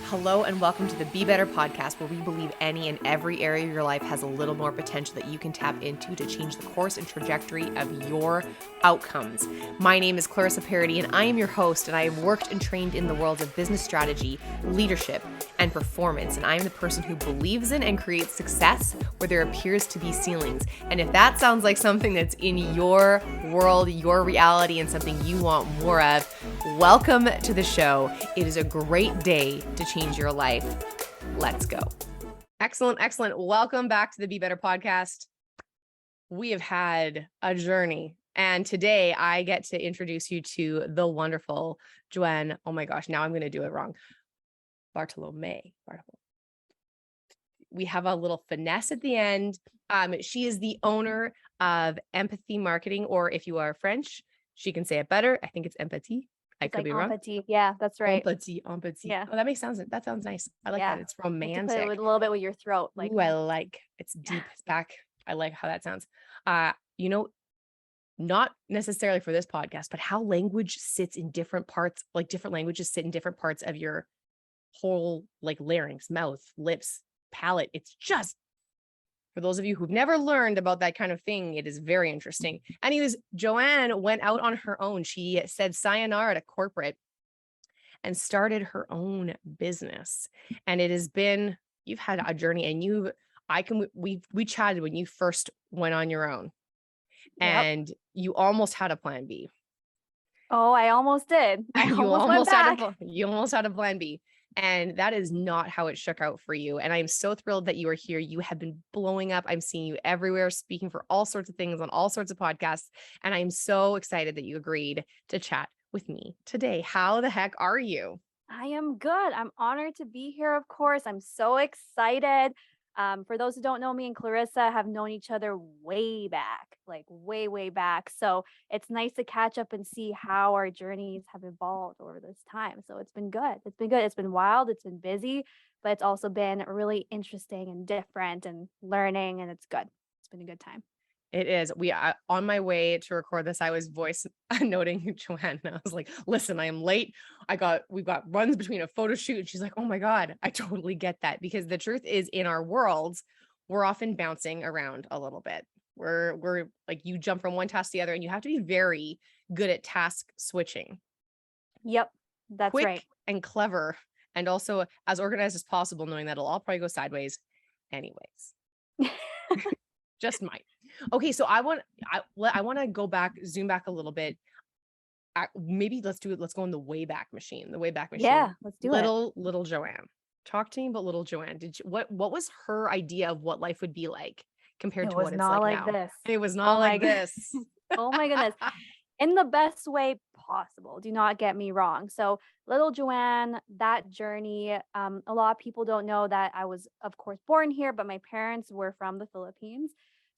Hello and welcome to the Be Better podcast, where we believe any and every area of your life has a little more potential that you can tap into to change the course and trajectory of your outcomes. My name is Clarissa Parody and I am your host, and I have worked and trained in the worlds of business strategy, leadership, and performance. And I am the person who believes in and creates success where there appears to be ceilings. And if that sounds like something that's in your world, your reality, and something you want more of, welcome to the show. It is a great day to change your life. Let's go. Excellent, excellent. Welcome back to the Be Better podcast. We have had a journey, and today I get to introduce you to the wonderful Joanne. Oh my gosh, now I'm going to do it wrong. Bartolome. We have a little finesse at the end. She is the owner of Empathy Marketing, or if you are French, she can say it better. I think it's empathy. I could be wrong. Empathy. Yeah, that's right. Empathy. Yeah. Oh, that sounds nice. I like that. It's You have to romantic. play with a little bit with your throat. Ooh, I like it's deep. It's back. I like how that sounds. Not necessarily for this podcast, but how language sits in different parts, like different languages sit in different parts of your whole like larynx, mouth, lips, palate. It's just, for those of you who've never learned about that kind of thing, it is very interesting. Anyways, Joanne went out on her own. She said sayonara to corporate and started her own business. And it has been, you've had a journey, and we chatted when you first went on your own. Yep. And you almost had a plan B. Oh, I almost did. You almost had a plan B. And that is not how it shook out for you. And I'm so thrilled that you are here. You have been blowing up. I'm seeing you everywhere, speaking for all sorts of things on all sorts of podcasts. And I'm so excited that you agreed to chat with me today. How the heck are you? I am good. I'm honored to be here, of course. I'm so excited. For those who don't know, me and Clarissa have known each other way back, like way back. So it's nice to catch up and see how our journeys have evolved over this time. So it's been good. It's been good. It's been wild. It's been busy, but it's also been really interesting and different and learning, and it's good. It's been a good time. It is. On my way to record this, I was voice noting Joanne, and I was like, listen, I am late. We've got runs between a photo shoot. And she's like, oh my God, I totally get that. Because the truth is, in our worlds, we're often bouncing around a little bit. We're like, you jump from one task to the other, and you have to be very good at task switching. Yep. That's quick right. and clever, and also as organized as possible, knowing that it'll all probably go sideways anyways. Just might. Okay, so I want to zoom back a little bit. Maybe let's go in the Wayback Machine. Yeah, let's do it. Little Joanne. Talk to me about little Joanne. What was her idea of what life would be like compared to what it's like now? This. It was not like this. Oh my goodness. In the best way possible. Do not get me wrong. So little Joanne, that journey, a lot of people don't know that I was, of course, born here, but my parents were from the Philippines.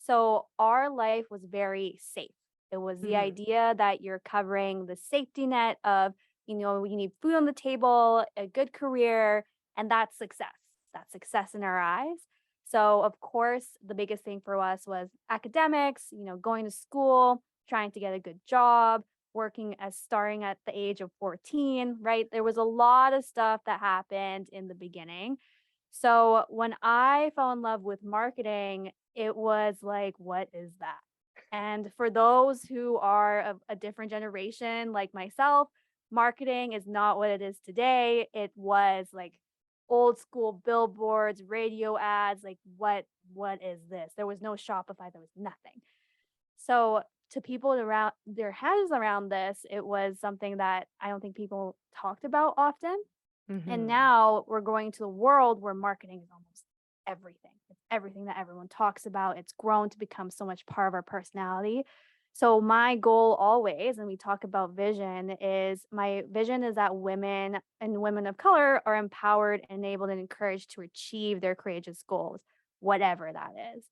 So our life was very safe. It was the idea that you're covering the safety net of, you need food on the table, a good career, and that's success. That's success in our eyes. So of course, the biggest thing for us was academics, going to school, trying to get a good job, starting at the age of 14, right? There was a lot of stuff that happened in the beginning. So when I fell in love with marketing, it was like, what is that? And for those who are of a different generation like myself, marketing is not what it is today. It was like old school billboards, radio ads, like what is this? There was no Shopify, there was nothing. So to people around their heads around this, it was something that I don't think people talked about often. And now we're going to the world where marketing is almost everything. It's everything that everyone talks about. It's grown to become so much part of our personality. So my goal always, and we talk about vision, my vision is that women and women of color are empowered, enabled, and encouraged to achieve their courageous goals, whatever that is.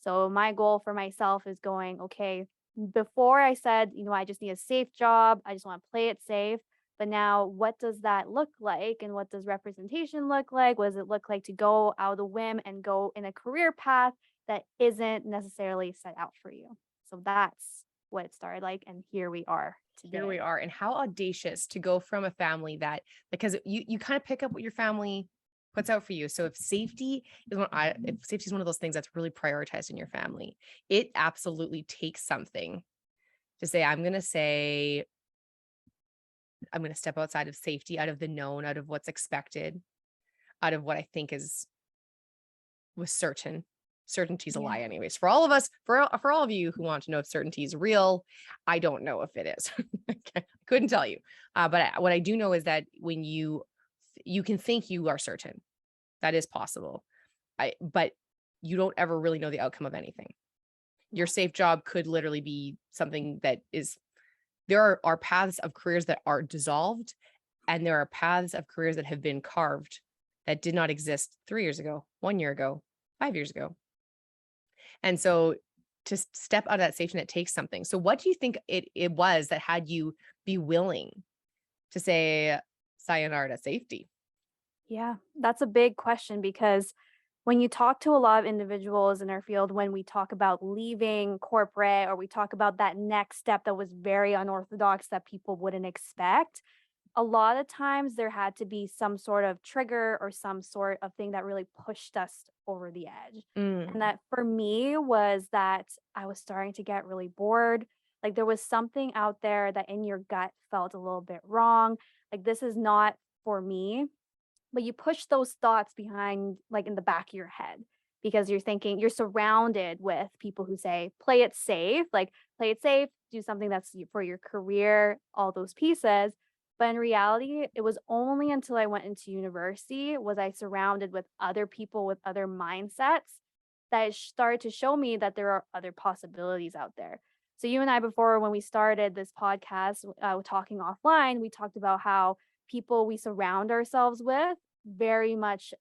So my goal for myself is going, okay, before I said, I just need a safe job. I just want to play it safe. But now what does that look like? And what does representation look like? What does it look like to go out of the whim and go in a career path that isn't necessarily set out for you? So that's what it started like. And here we are. Here we today. are. And how audacious to go from a family that, because you kind of pick up what your family puts out for you. So if safety is one of those things that's really prioritized in your family, it absolutely takes something to say, I'm going to step outside of safety, out of the known, out of what's expected, out of what I think was certain. Certainty's a lie, Yeah. anyways. For all of us, for all of you who want to know if certainty is real, I don't know if it is. I couldn't tell you. What I do know is that when you can think you are certain, that is possible. But you don't ever really know the outcome of anything. Your No. safe job could literally be something that is. There are paths of careers that are dissolved, and there are paths of careers that have been carved that did not exist 3 years ago, 1 year ago, 5 years ago. And so to step out of that safety net takes something. So what do you think it was that had you be willing to say sayonara to safety? Yeah, that's a big question because when you talk to a lot of individuals in our field, when we talk about leaving corporate or we talk about that next step that was very unorthodox that people wouldn't expect, a lot of times there had to be some sort of trigger or some sort of thing that really pushed us over the edge. Mm, And that for me was that I was starting to get really bored. Like there was something out there that in your gut felt a little bit wrong. Like this is not for me, but you push those thoughts behind, like in the back of your head, because you're thinking you're surrounded with people who say, play it safe, do something that's for your career, all those pieces. But in reality, it was only until I went into university was I surrounded with other people with other mindsets that it started to show me that there are other possibilities out there. So you and I, before when we started this podcast, talking offline, we talked about how people we surround ourselves with very much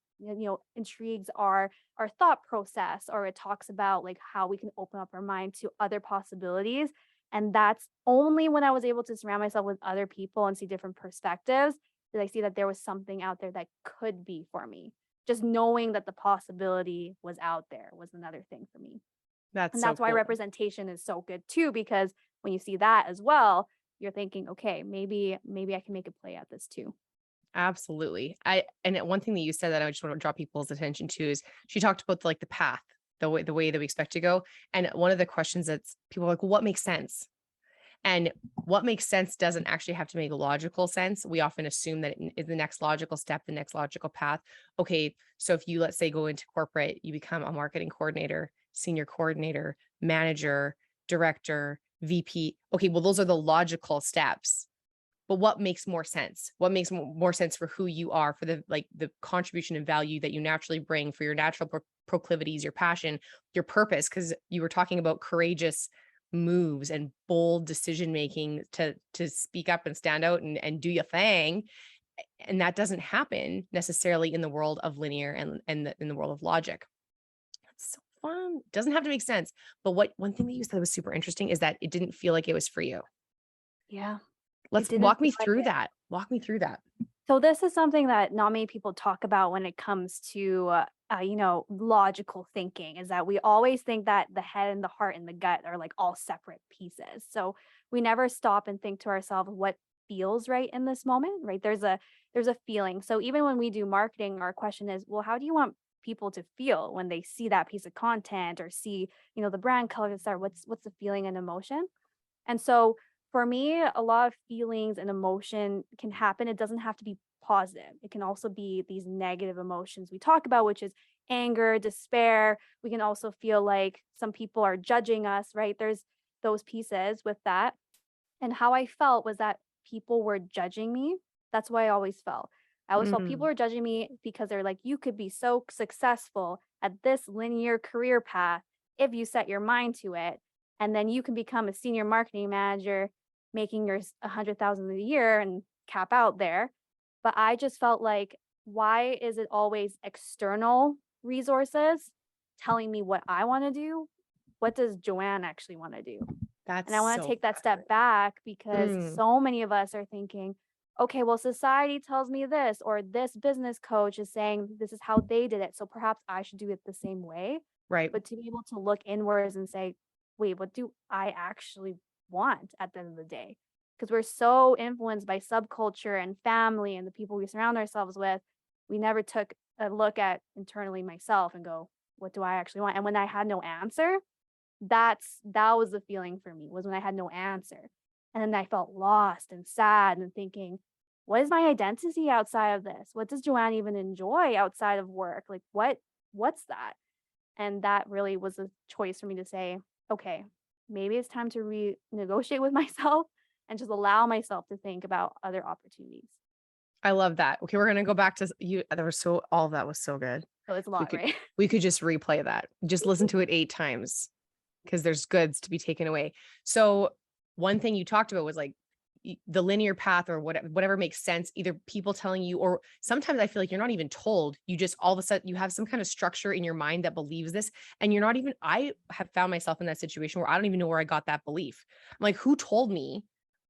intrigues our thought process, or it talks about like how we can open up our mind to other possibilities. And that's only when I was able to surround myself with other people and see different perspectives did I see that there was something out there that could be for me. Just knowing that the possibility was out there was another thing for me. that's And so that's why cool. representation is so good too, because when you see that as well, you're thinking, okay, maybe I can make a play at this too. Absolutely. One thing that you said that I just want to draw people's attention to is she talked about the path, the way that we expect to go. And one of the questions that's people are like, well, what makes sense? And what makes sense doesn't actually have to make logical sense. We often assume that it is the next logical step, the next logical path. Okay, so if you, let's say, go into corporate, you become a marketing coordinator, senior coordinator, manager, director, VP. Okay, well, those are the logical steps. But what makes more sense? What makes more sense for who you are, for the contribution and value that you naturally bring, for your natural proclivities, your passion, your purpose? Because you were talking about courageous moves and bold decision making to speak up and stand out and do your thing. And that doesn't happen necessarily in the world of linear and in the world of logic. That's so fun. Doesn't have to make sense. But one thing that you said was super interesting is that it didn't feel like it was for you. Yeah, it Let's didn't walk feel me like through it. that. Walk me through that. So this is something that not many people talk about when it comes to logical thinking, is that we always think that the head and the heart and the gut are like all separate pieces. So we never stop and think to ourselves what feels right in this moment, right? There's a feeling. So even when we do marketing, our question is, well, how do you want people to feel when they see that piece of content or see, the brand colors, or what's the feeling and emotion? And so for me, a lot of feelings and emotion can happen. It doesn't have to be positive. It can also be these negative emotions we talk about, which is anger, despair. We can also feel like some people are judging us, right? There's those pieces with that. And how I felt was that people were judging me. That's why I always felt. I always felt people Mm, were judging me because they're like, you could be so successful at this linear career path if you set your mind to it. And then you can become a senior marketing manager, making your 100,000 a year and cap out there. But I just felt like, why is it always external resources telling me what I want to do? What does Joanne actually want to do? that's And I want to so take that step fascinating. back because Mm, so many of us are thinking, okay, well, society tells me this, or this business coach is saying this is how they did it. So perhaps I should do it the same way. right. But to be able to look inwards and say, wait, what do I actually want at the end of the day? because we're so influenced by subculture and family and the people we surround ourselves with. We never took a look at internally myself and go, what do I actually want? And when I had no answer, that was the feeling for me, was when I had no answer. And then I felt lost and sad and thinking, what is my identity outside of this? What does Joanne even enjoy outside of work? Like what's that? And that really was a choice for me to say, okay, maybe it's time to renegotiate with myself and just allow myself to think about other opportunities. I love that. Okay, we're gonna go back to you. There was so all of that was so good. So it's a We lot, could right? we could just replay that. Just listen to it 8 times because there's goods to be taken away. So one thing you talked about was like the linear path or whatever makes sense, either people telling you, or sometimes I feel like you're not even told. You just all of a sudden you have some kind of structure in your mind that believes this, and you're not even. I have found myself in that situation where I don't even know where I got that belief. I'm like, who told me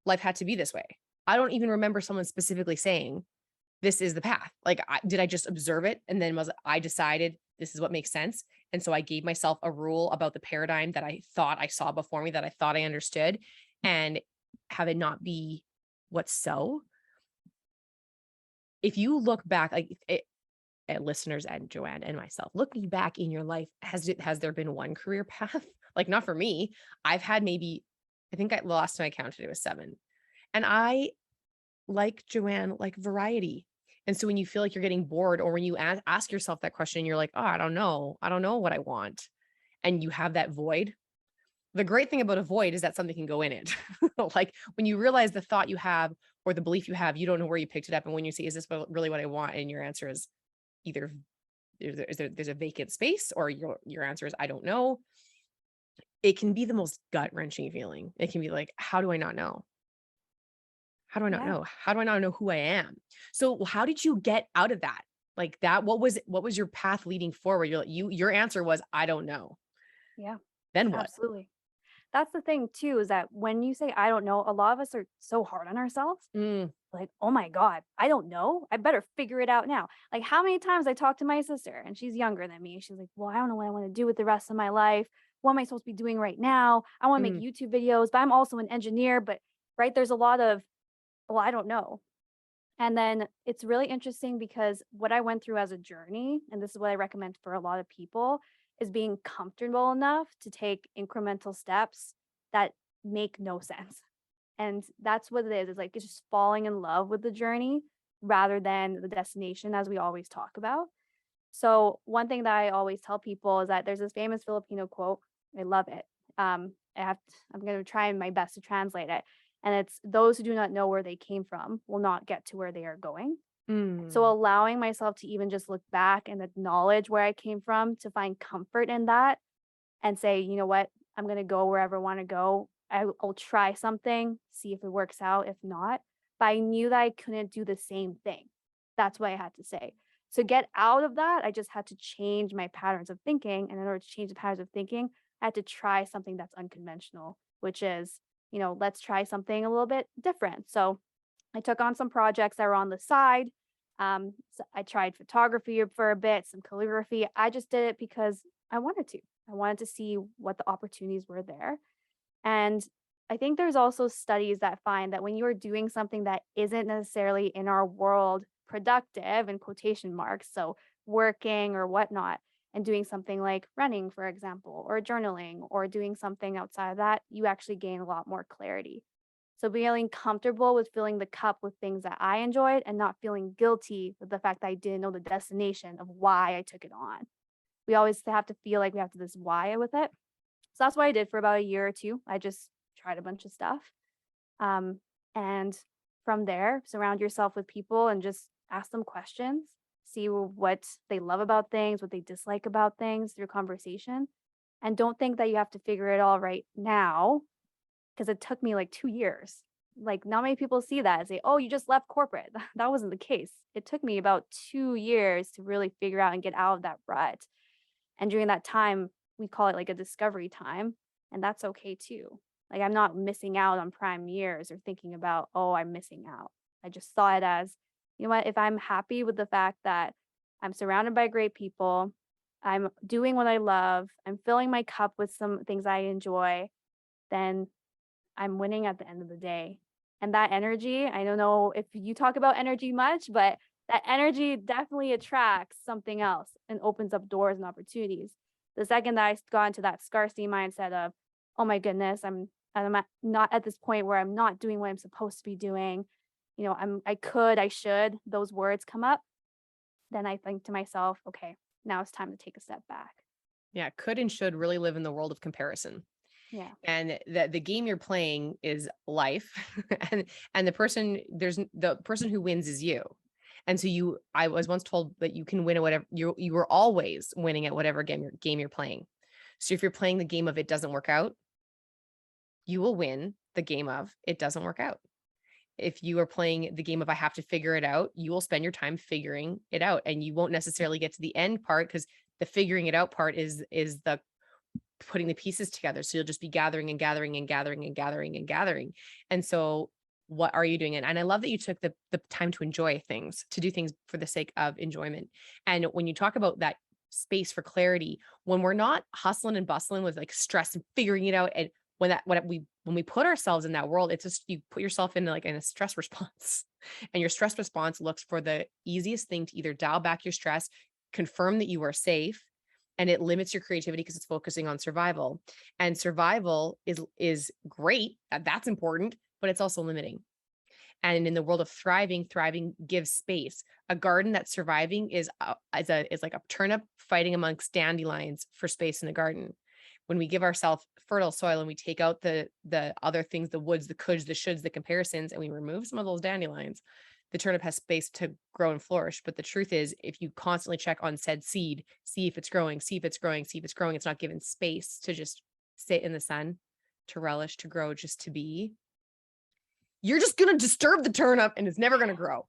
life had to be this way? I don't even remember someone specifically saying this is the path. Like, did I just observe it? And then I decided this is what makes sense. And so I gave myself a rule about the paradigm that I thought I saw before me, that I thought I understood, and have it not be what's so. If you look back, like listeners and Joanne and myself, looking back in your life, has there been one career path? Like, not for me. I've had maybe, I think the last time I counted it was 7. And I, like Joanne, like variety. And so when you feel like you're getting bored, or when you ask yourself that question, you're like, oh, I don't know. I don't know what I want. And you have that void. The great thing about a void is that something can go in it. Like when you realize the thought you have or the belief you have, you don't know where you picked it up. And when you say, is this really what I want? And your answer is either there's a vacant space, or your answer is, I don't know. It can be the most gut wrenching feeling. It can be like, how do I not know? How do I not Yeah. know? How do I not know who I am? So how did you get out of that? Like that, what was your path leading forward? Your answer was, I don't know. Yeah. Then what? Absolutely. That's the thing too, is that when you say I don't know, a lot of us are so hard on ourselves. Mm, Like, oh my God, I don't know. I better figure it out now. Like, how many times I talked to my sister, and she's younger than me. She's like, well, I don't know what I want to do with the rest of my life. What am I supposed to be doing right now? I want to make mm, YouTube videos, but I'm also an engineer. But right, there's a lot of, well, I don't know. And then it's really interesting because what I went through as a journey, and this is what I recommend for a lot of people, is being comfortable enough to take incremental steps that make no sense. And that's what it is. It's like it's just falling in love with the journey rather than the destination, as we always talk about. So, one thing that I always tell people is that there's this famous Filipino quote. I love it. I'm going to try my best to translate it. And it's, those who do not know where they came from will not get to where they are going. So, mm. allowing myself to even just look back and acknowledge where I came from, to find comfort in that and say, you know what, I'm going to go wherever I want to go. I'll try something, see if it works out. If not, but I knew that I couldn't do the same thing. That's what I had to say. To get out of that, I just had to change my patterns of thinking. And in order to change the patterns of thinking, I had to try something that's unconventional, which is, let's try something a little bit different. So I took on some projects that were on the side. So I tried photography for a bit, some calligraphy. I just did it because I wanted to. I wanted to see what the opportunities were there. And I think there's also studies that find that when you are doing something that isn't necessarily in our world productive, in quotation marks, so working or whatnot, and doing something like running, for example, or journaling, or doing something outside of that, you actually gain a lot more clarity. So feeling comfortable with filling the cup with things that I enjoyed and not feeling guilty with the fact that I didn't know the destination of why I took it on. We always have to feel like we have to this why with it. So that's what I did for about a year or two. I just tried a bunch of stuff. Um, and from there, surround yourself with people and just ask them questions, see what they love about things, what they dislike about things through conversation. And don't think that you have to figure it all right now, because it took me like 2 years. Like, not many people see that and say, oh, you just left corporate. That wasn't the case. It took me about 2 years to really figure out and get out of that rut. And during that time, we call it like a discovery time, and that's okay too. Like, I'm not missing out on prime years or thinking about, oh, I'm missing out. I just saw it as, you know what, if I'm happy with the fact that I'm surrounded by great people, I'm doing what I love, I'm filling my cup with some things I enjoy, then I'm winning at the end of the day. And that energy, I don't know if you talk about energy much, but that energy definitely attracts something else and opens up doors and opportunities. The second that I got into that scarcity mindset of, oh my goodness, not at this point where I'm not doing what I'm supposed to be doing. I should, those words come up. Then I think to myself, okay, now it's time to take a step back. Yeah, could and should really live in the world of comparison. Yeah. And the game you're playing is life. and the person who wins is you. And so I was once told that you can win at whatever you were always winning at whatever game you're playing. So if you're playing the game of it doesn't work out, you will win the game of it doesn't work out. If you are playing the game of I have to figure it out, you will spend your time figuring it out, and you won't necessarily get to the end part, because the figuring it out part is the putting the pieces together. So you'll just be gathering and gathering and gathering and gathering and gathering. And so what are you doing? And I love that you took the time to enjoy things, to do things for the sake of enjoyment. And when you talk about that space for clarity, when we're not hustling and bustling with like stress and figuring it out, and when we put ourselves in that world, it's just, you put yourself in a stress response, and your stress response looks for the easiest thing to either dial back your stress, confirm that you are safe, and it limits your creativity because it's focusing on survival. And survival is great. That's important, but it's also limiting. And in the world of thriving gives space. A garden that's surviving is like a turnip fighting amongst dandelions for space in the garden. When we give ourselves fertile soil and we take out the other things, the woods, the coulds, the shoulds, the comparisons, and we remove some of those dandelions, the turnip has space to grow and flourish. But the truth is, if you constantly check on said seed, see if it's growing, it's not given space to just sit in the sun, to relish, to grow, just to be, you're just going to disturb the turnip and it's never going to grow.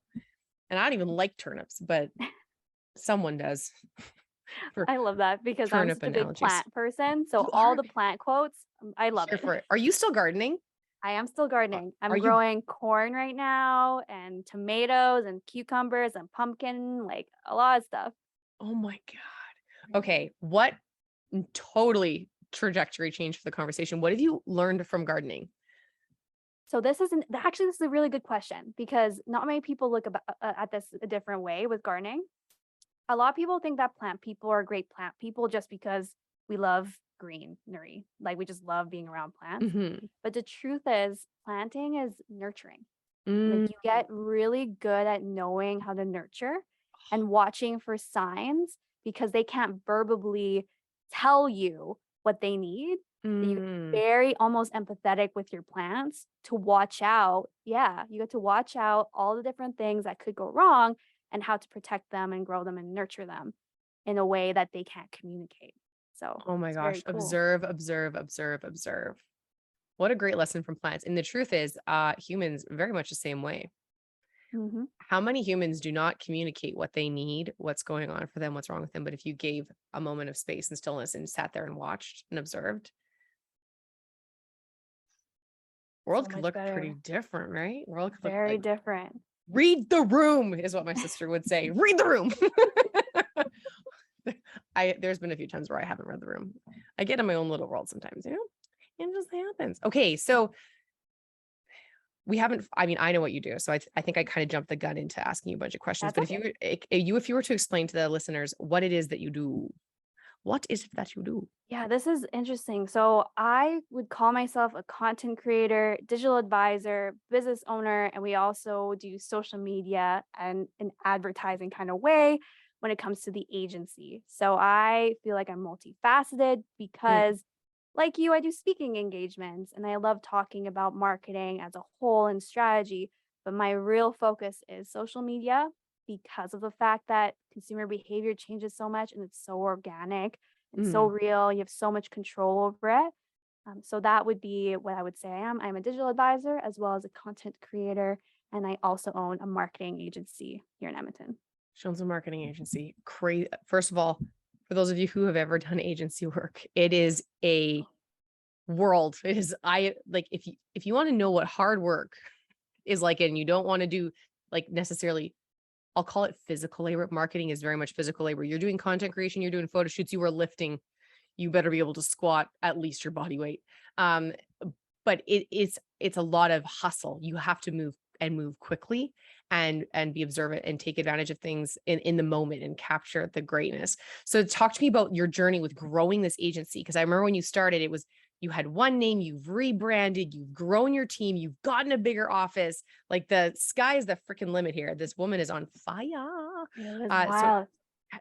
And I don't even like turnips, but someone does. I love that because I'm such a big plant person. So You all are? the plant quotes, I love Here it. for it. Are you still gardening? I am still gardening. I'm Are you? growing corn right now, and tomatoes and cucumbers and pumpkin, like a lot of stuff. Oh my God. Okay. What totally trajectory change for the conversation? What have you learned from gardening? So this is a really good question, because not many people look at this a different way with gardening. A lot of people think that plant people are great plant people just because we love greenery. Like, we just love being around plants. Mm-hmm. But the truth is, planting is nurturing. Like, Mm. you get really good at knowing how to nurture and watching for signs, because they can't verbally tell you what they need. That you're Mm. very almost empathetic with your plants to watch out. Yeah, you get to watch out all the different things that could go wrong, and how to protect them and grow them and nurture them in a way that they can't communicate. So Oh my it's gosh. very cool. Observe, observe, observe, observe. What a great lesson from plants. And the truth is, humans very much the same way. Mm-hmm. How many humans do not communicate what they need, what's going on for them, what's wrong with them? But if you gave a moment of space and stillness and sat there and watched and observed, world could look pretty different, right? World could look very different. Read the room is what my sister would say. Read the room. There's been a few times where I haven't read the room. I get in my own little world sometimes, it just happens. Okay. So I know what you do. So I think I kind of jumped the gun into asking you a bunch of questions. That's But okay. if you were to explain to the listeners what it is that you do, what is it that you do? Yeah, this is interesting. So I would call myself a content creator, digital advisor, business owner, and we also do social media and an advertising kind of way when it comes to the agency. So I feel like I'm multifaceted because, like you, I do speaking engagements and I love talking about marketing as a whole and strategy. But my real focus is social media, because of the fact that consumer behavior changes so much and it's so organic and so real. You have so much control over it. So that would be what I would say I am. I'm a digital advisor as well as a content creator. And I also own a marketing agency here in Edmonton. She owns a marketing agency. Crazy. First of all, for those of you who have ever done agency work, it is a world. It is, if you want to know what hard work is like, and you don't want to do like necessarily, I'll call it physical labor. Marketing is very much physical labor. You're doing content creation, you're doing photo shoots, you are lifting. You better be able to squat at least your body weight. but it's a lot of hustle. You have to move quickly and be observant and take advantage of things in the moment and capture the greatness. So talk to me about your journey with growing this agency. Cause I remember when you started, it was you had one name, you've rebranded, you've grown your team, you've gotten a bigger office. Like the sky is the freaking limit here. This woman is on fire. It was So wild.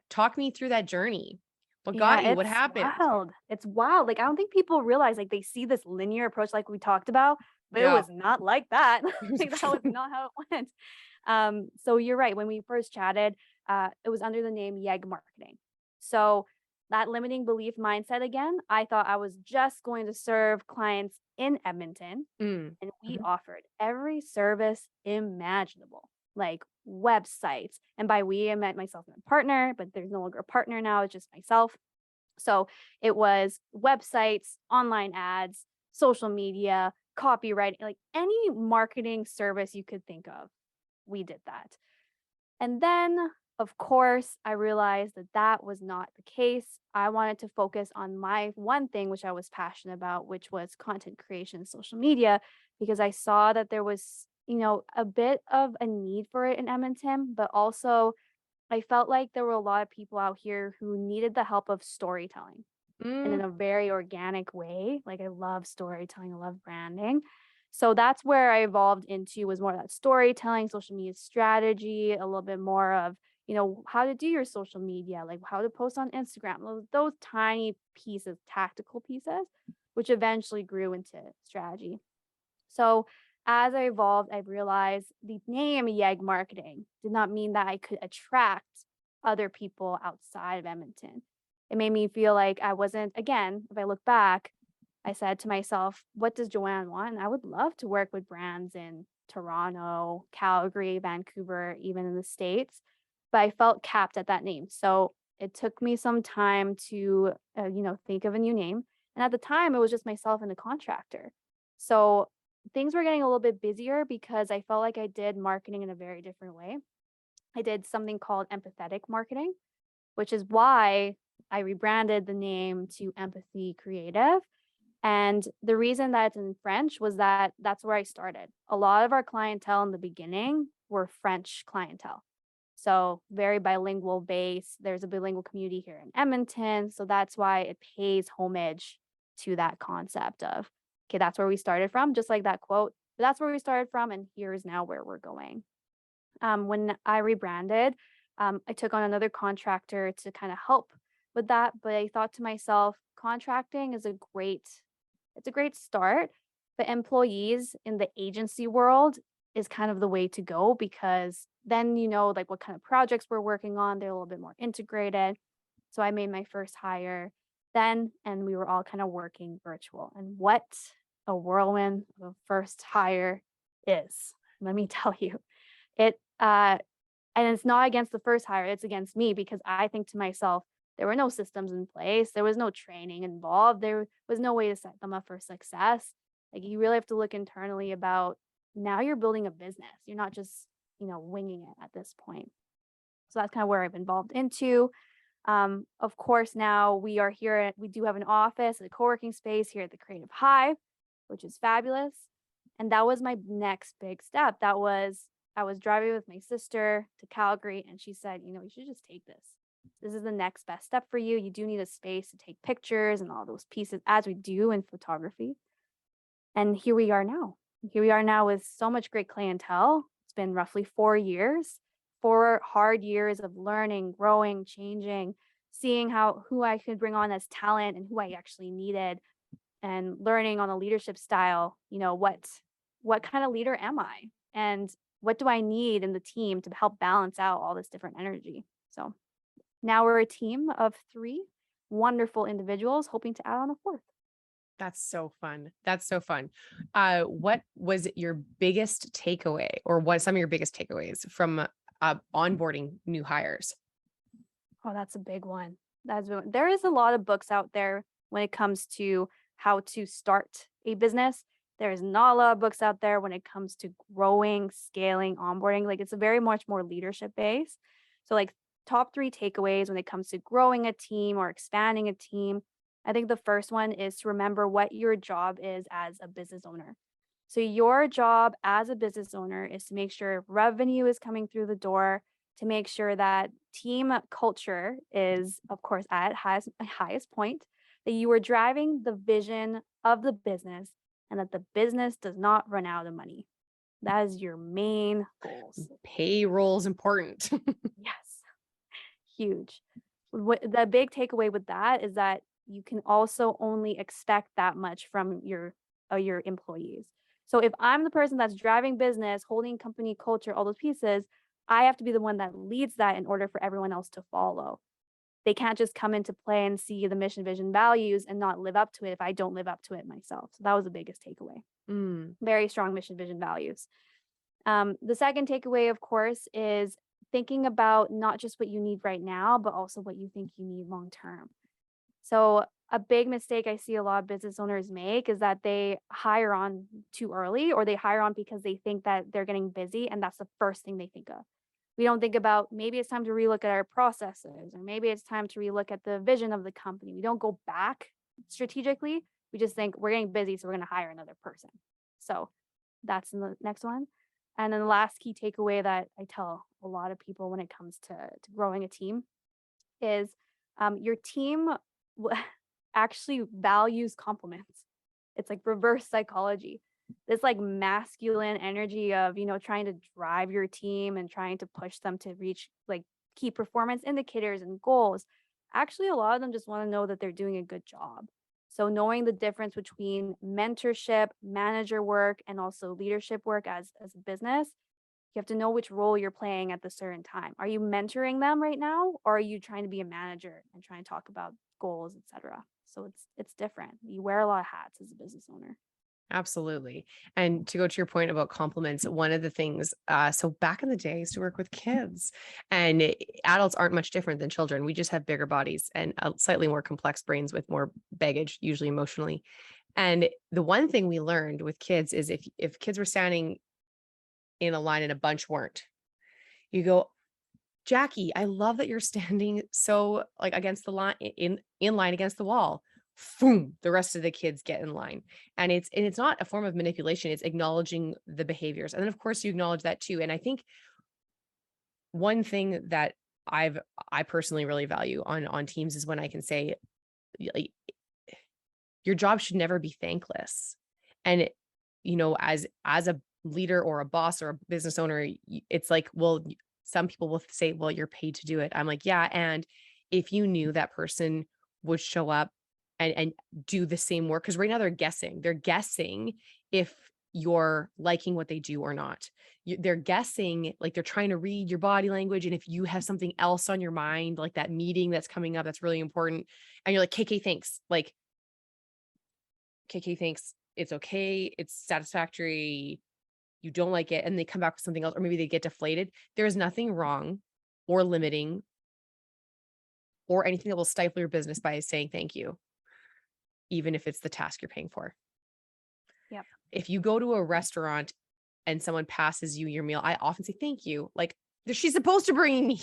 talk me through that journey. What Yeah, got you? What it's happened? wild. It's wild. Like, I don't think people realize, like, they see this linear approach like we talked about, but it Yeah. was not like that. Like, that was not how it went. So you're right. When we first chatted, it was under the name Yeg Marketing. So that limiting belief mindset again, I thought I was just going to serve clients in Edmonton, Mm. and we Mhm. offered every service imaginable, like websites. And by we, I meant myself and my partner, but there's no longer a partner now, it's just myself. So it was websites, online ads, social media, copywriting, like any marketing service you could think of. We did that. And then, of course, I realized that that was not the case. I wanted to focus on my one thing, which I was passionate about, which was content creation and social media, because I saw that there was, a bit of a need for it in Edmonton, but also I felt like there were a lot of people out here who needed the help of storytelling and in Mm. a very organic way. Like I love storytelling, I love branding. So that's where I evolved into was more of that storytelling, social media strategy, a little bit more of, how to do your social media, like how to post on Instagram, those tiny pieces, tactical pieces, which eventually grew into strategy. So as I evolved, I realized the name Yeg Marketing did not mean that I could attract other people outside of Edmonton. It made me feel like I wasn't, again, if I look back, I said to myself, what does Joanne want? And I would love to work with brands in Toronto, Calgary, Vancouver, even in the States. But I felt capped at that name. So it took me some time to, think of a new name. And at the time, it was just myself and the contractor. So things were getting a little bit busier because I felt like I did marketing in a very different way. I did something called empathetic marketing, which is why I rebranded the name to Empathy Creative. And the reason that it's in French was that that's where I started. A lot of our clientele in the beginning were French clientele. So very bilingual base. There's a bilingual community here in Edmonton. So that's why it pays homage to that concept of, okay, that's where we started from, just like that quote. But that's where we started from, and here's now where we're going. When I rebranded, I took on another contractor to kind of help with that. But I thought to myself, contracting is it's a great start, but employees in the agency world is kind of the way to go because then you know like what kind of projects we're working on. They're a little bit more integrated. So I made my first hire then, and we were all kind of working virtual. And what a whirlwind of a first hire is, let me tell you. It and it's not against the first hire, it's against me because I think to myself, there were no systems in place, there was no training involved, there was no way to set them up for success. Like you really have to look internally about now you're building a business. You're not just, winging it at this point. So that's kind of where I've involved into. Of course, now we are here. We do have an office, a co-working space here at the Creative Hive, which is fabulous. And that was my next big step. I was driving with my sister to Calgary, and she said, you should just take this. This is the next best step for you. You do need a space to take pictures and all those pieces, as we do in photography. And here we are now. Here we are now with so much great clientele. It's been roughly 4 years, 4 hard years of learning, growing, changing, seeing who I could bring on as talent and who I actually needed, and learning on a leadership style. What kind of leader am I? And what do I need in the team to help balance out all this different energy? So now we're a team of three wonderful individuals hoping to add on a fourth. That's so fun. That's so fun. What was your biggest takeaway, or what some of your biggest takeaways from onboarding new hires? Oh, that's a big one. There is a lot of books out there when it comes to how to start a business. There is not a lot of books out there when it comes to growing, scaling, onboarding. Like it's a very much more leadership based. So like top three takeaways when it comes to growing a team or expanding a team. I think the first one is to remember what your job is as a business owner. So your job as a business owner is to make sure revenue is coming through the door, to make sure that team culture is, of course, at highest point, that you are driving the vision of the business and that the business does not run out of money. That is your main goals. Payroll's important. Yes, huge. What the big takeaway with that is that you can also only expect that much from your employees. So if I'm the person that's driving business, holding company culture, all those pieces, I have to be the one that leads that in order for everyone else to follow. They can't just come into play and see the mission, vision, values and not live up to it if I don't live up to it myself. So that was the biggest takeaway. Mm, Very strong mission, vision, values. The second takeaway, of course, is thinking about not just what you need right now, but also what you think you need long term. So, a big mistake I see a lot of business owners make is that they hire on too early or they hire on because they think that they're getting busy and that's the first thing they think of. We don't think about maybe it's time to relook at our processes or maybe it's time to relook at the vision of the company. We don't go back strategically. We just think we're getting busy, so we're going to hire another person. So, that's in the next one. And then the last key takeaway that I tell a lot of people when it comes to growing a team is your team actually values compliments. It's like reverse psychology. This like masculine energy of, trying to drive your team and trying to push them to reach like key performance indicators and goals. Actually, a lot of them just want to know that they're doing a good job. So knowing the difference between mentorship, manager work, and also leadership work as a business, you have to know which role you're playing at the certain time. Are you mentoring them right now, or are you trying to be a manager and trying to talk about goals, etc.? So it's different. You wear a lot of hats as a business owner. absolutely. And to go to your point about compliments, one of the things, so back in the day, I used to work with kids, and adults aren't much different than children. We just have bigger bodies and slightly more complex brains with more baggage, usually emotionally. And the one thing we learned with kids is if kids were standing in a line and a bunch weren't, you go, Jackie, I love that you're standing so like against the line in line against the wall. Boom, the rest of the kids get in line. And it's not a form of manipulation, it's acknowledging the behaviors. And then of course you acknowledge that too. And I think one thing that I personally really value on teams is when I can say, like, your job should never be thankless. And as a leader or a boss or a business owner, it's like, well, some people will say, well, you're paid to do it. I'm like, yeah. And if you knew that person would show up and do the same work, because right now they're guessing if you're liking what they do or not. They're guessing, like they're trying to read your body language. And if you have something else on your mind, like that meeting that's coming up, that's really important. And you're like, KK, thanks. Like, KK, thanks. It's okay. It's satisfactory. You don't like it. And they come back with something else, or maybe they get deflated. There is nothing wrong or limiting or anything that will stifle your business by saying thank you, even if it's the task you're paying for. Yep. If you go to a restaurant and someone passes you your meal, I often say thank you. Like, she's supposed to bring me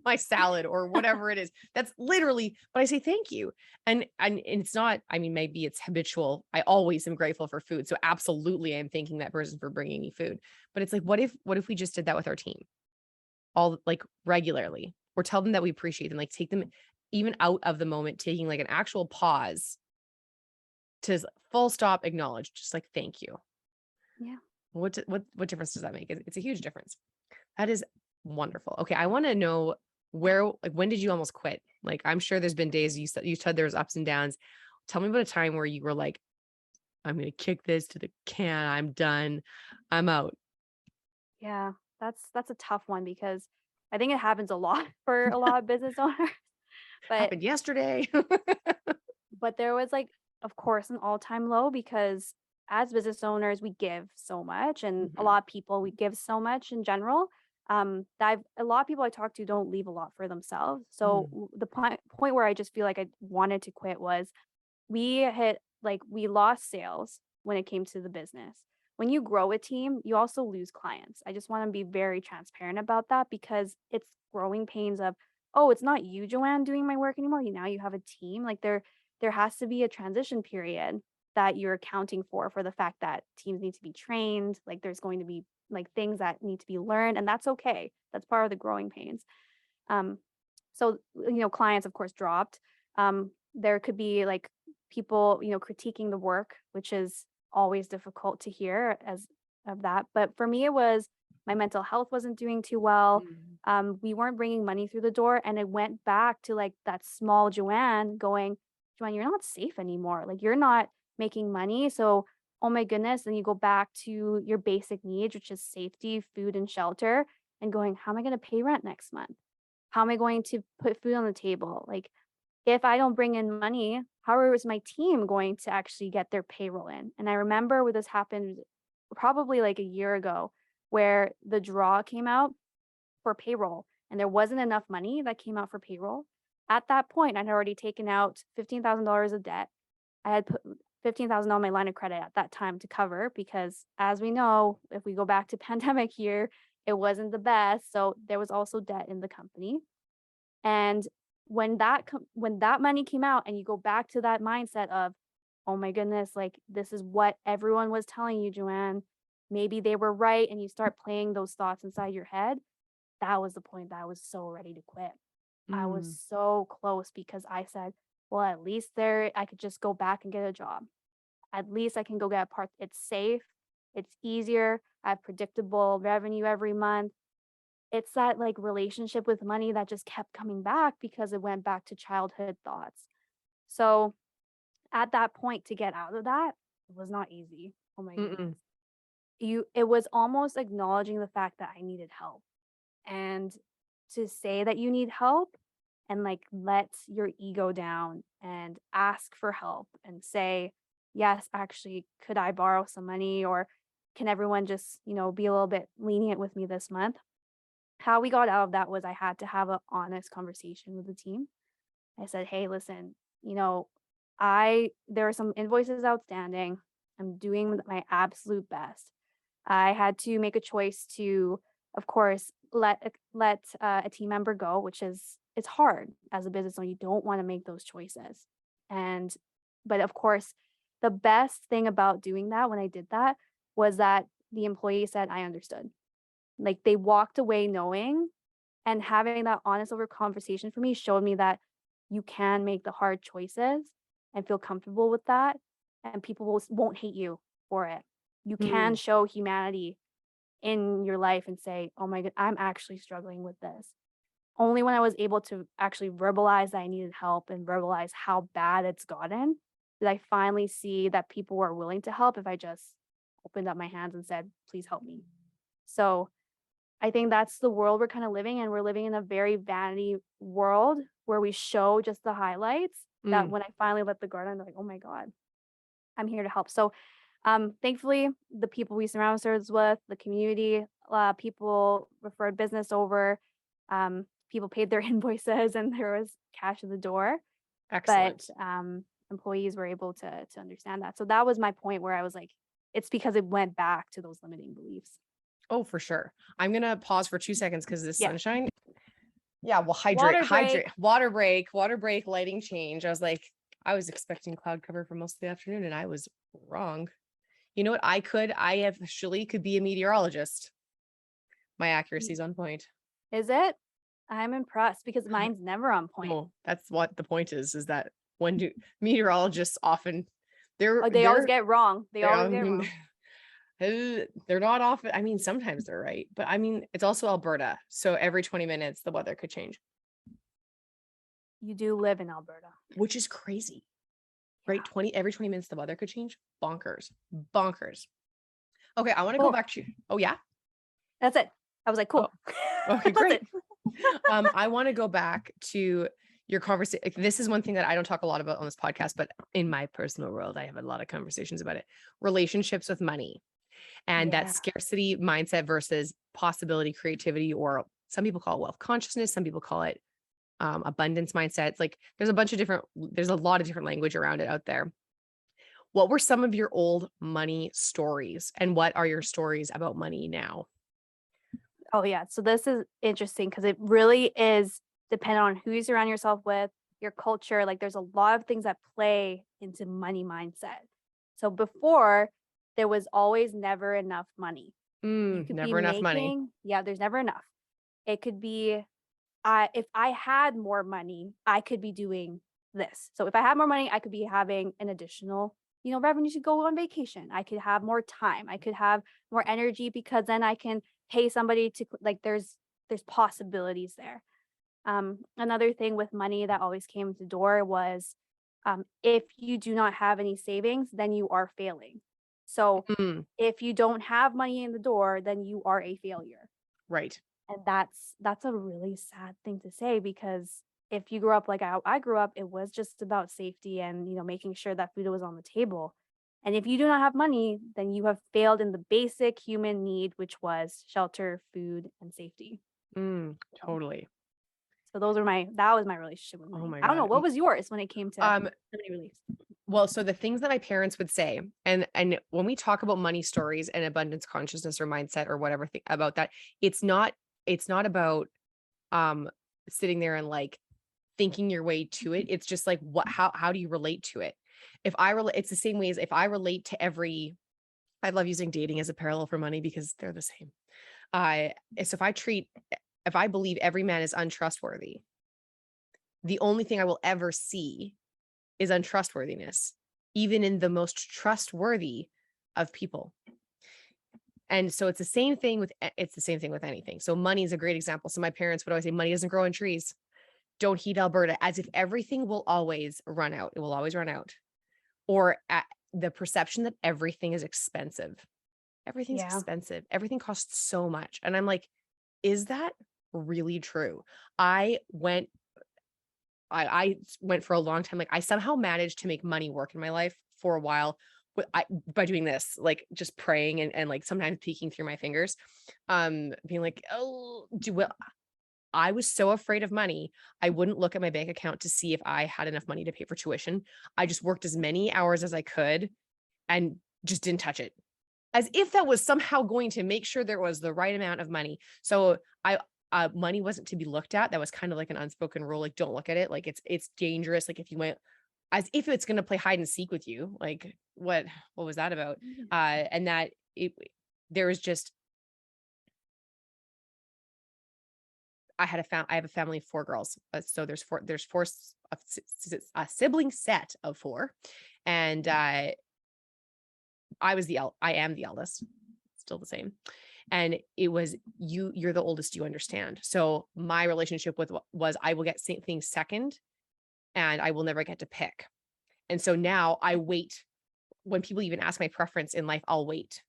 my salad or whatever it is. That's literally, but I say thank you. And it's not, I mean, maybe it's habitual. I always am grateful for food. So absolutely I'm thanking that person for bringing me food. But it's like, what if we just did that with our team all like regularly, or tell them that we appreciate them, like take them even out of the moment, taking like an actual pause to full stop, acknowledge, just like, thank you. Yeah. What difference does that make? It's a huge difference. That is wonderful. Okay, I want to know when did you almost quit? Like, I'm sure there's been days you said there was ups and downs. Tell me about a time where you were like, I'm going to kick this to the can. I'm done. I'm out. Yeah. That's a tough one because I think it happens a lot for a lot of business owners. But Happened yesterday. there was like, of course, an all-time low because as business owners, we give so much, and a Mhm. lot of people we give so much in general. A lot of people I talk to don't leave a lot for themselves. So Mm. the point where I just feel like I wanted to quit was we lost sales when it came to the business. When you grow a team, you also lose clients. I just want to be very transparent about that because it's growing pains of, oh, it's not you, Joanne, doing my work anymore. Now you have a team. Like there has to be a transition period that you're accounting for the fact that teams need to be trained, like there's going to be like things that need to be learned, and that's okay. That's part of the growing pains. Um, so, clients, of course, dropped. There could be like people, critiquing the work, which is always difficult to hear as of that. But for me, it was my mental health wasn't doing too well. Mm. We weren't bringing money through the door. And it went back to like that small Joanne going, Joanne, you're not safe anymore. Like you're not making money. So, oh my goodness. Then you go back to your basic needs, which is safety, food, and shelter, and going, how am I going to pay rent next month? How am I going to put food on the table? Like, if I don't bring in money, how is my team going to actually get their payroll in? And I remember when this happened probably like a year ago, where the draw came out for payroll and there wasn't enough money that came out for payroll. At that point, I'd already taken out $15,000 of debt. I had put 15,000 on my line of credit at that time to cover because as we know, if we go back to pandemic year, it wasn't the best. So there was also debt in the company. And when that money came out and you go back to that mindset of, oh my goodness, like this is what everyone was telling you, Joanne. Maybe they were right, and you start playing those thoughts inside your head. That was the point that I was so ready to quit. I was Mm. so close because I said, well, at least there I could just go back and get a job. At least I can go get a part. It's safe, it's easier, I have predictable revenue every month. It's that like relationship with money that just kept coming back because it went back to childhood thoughts. So at that point to get out of that, it was not easy. Oh my goodness. Mm-mm. It was almost acknowledging the fact that I needed help. And to say that you need help and like let your ego down and ask for help and say, yes, actually, could I borrow some money, or can everyone just, be a little bit lenient with me this month? How we got out of that was I had to have an honest conversation with the team. I said, "Hey, listen, you know, I there are some invoices outstanding. I'm doing my absolute best. I had to make a choice to, of course, let a team member go, which is it's hard as a business owner. You don't want to make those choices. And but of course, the best thing about doing that when I did that was that the employee said, I understood. Like they walked away knowing, and having that honest over conversation for me showed me that you can make the hard choices and feel comfortable with that, and people won't hate you for it. You can Mm. show humanity in your life and say, "Oh my god, I'm actually struggling with this." Only when I was able to actually verbalize that I needed help and verbalize how bad it's gotten, did I finally see that people were willing to help if I just opened up my hands and said, "Please help me." So I think that's the world we're kind of living in. We're living in a very vanity world where we show just the highlights, that Mm. when I finally let the guard on, they're like, oh my God, I'm here to help. So thankfully, the people we surround ourselves with, the community, people referred business over, people paid their invoices, and there was cash in the door. But Excellent. employees were able to understand that. So that was my point where I was like, it's because it went back to those limiting beliefs. Oh, for sure. I'm gonna pause for 2 seconds because this Yeah. sunshine. Yeah, well, Water break. water break, lighting change. I was expecting cloud cover for most of the afternoon, and I was wrong. You know what? I actually could be a meteorologist. My accuracy is on point. Is it? I'm impressed because mine's never on point. No, that's what the point is that when do meteorologists often they're Oh, they always they're get wrong. They they're always get on- wrong. they're not often. I mean, sometimes they're right, but I mean, it's also Alberta, so every 20 minutes the weather could change, You do live in Alberta. which is crazy, right? Yeah. 20 every 20 minutes the weather could change. Bonkers, bonkers. Okay, I want to go Cool. back to. Oh yeah. That's it. I was like, cool. Okay, That's great. it. I want to go back to your conversation. This is one thing that I don't talk a lot about on this podcast, but in my personal world, I have a lot of conversations about it. Relationships with money and that Yeah. scarcity mindset versus possibility, creativity, or some people call it wealth consciousness. Some people call it abundance mindset. It's like there's a lot of different language around it out there. What were some of your old money stories, and what are your stories about money now? Oh, yeah. So this is interesting because it really is dependent on who you surround yourself with, your culture. Like there's a lot of things that play into money mindset. So before, there was always never enough money. You could be Never enough money. making, yeah, there's never enough. It could be, if I had more money, I could be doing this. So if I had more money, I could be having an additional, revenue to go on vacation. I could have more time. I could have more energy because then I can pay somebody to like there's possibilities there. Another thing with money that always came to the door was if you do not have any savings, then you are failing. So Mm, if you don't have money in the door, then you are a failure. right. And that's a really sad thing to say because if you grew up like I grew up, it was just about safety and making sure that food was on the table. And if you do not have money, then you have failed in the basic human need, which was shelter, food, and safety. So, Totally. so that was my relationship with Oh money. my I don't know, God. what was yours when it came to Um, money reliefs? well, so the things that my parents would say, and when we talk about money stories and abundance consciousness or mindset or whatever about that, it's not about um sitting there and like thinking your way to it. It's just like how do you relate to it? If I relate, it's the same way as if I relate to every, I love using dating as a parallel for money because they're the same. I so if I believe every man is untrustworthy, the only thing I will ever see is untrustworthiness, even in the most trustworthy of people. And so it's the same thing with anything. So money is a great example. So my parents would always say money doesn't grow on trees. Don't heat Alberta, as if everything will always run out. It will always run out. Or the perception that everything is expensive. Everything's Yeah. expensive. Everything costs so much. And I'm like, is that really true? I went I went for a long time. Like I somehow managed to make money work in my life for a while by doing this, like just praying and like sometimes peeking through my fingers, being like, oh, I was so afraid of money. I wouldn't look at my bank account to see if I had enough money to pay for tuition. I just worked as many hours as I could and just didn't touch it, as if that was somehow going to make sure there was the right amount of money. So money wasn't to be looked at. That was kind of like an unspoken rule. Like, don't look at it. Like it's dangerous. Like if you went, as if it's going to play hide and seek with you. Like what was that about? Mhm. And that there was just, I have a family of four girls. So there's a sibling set of four. And, I am the eldest, still the same. And it was you're the oldest, you understand. So my relationship with was I will get things second and I will never get to pick. And so now I wait when people even ask my preference in life, I'll wait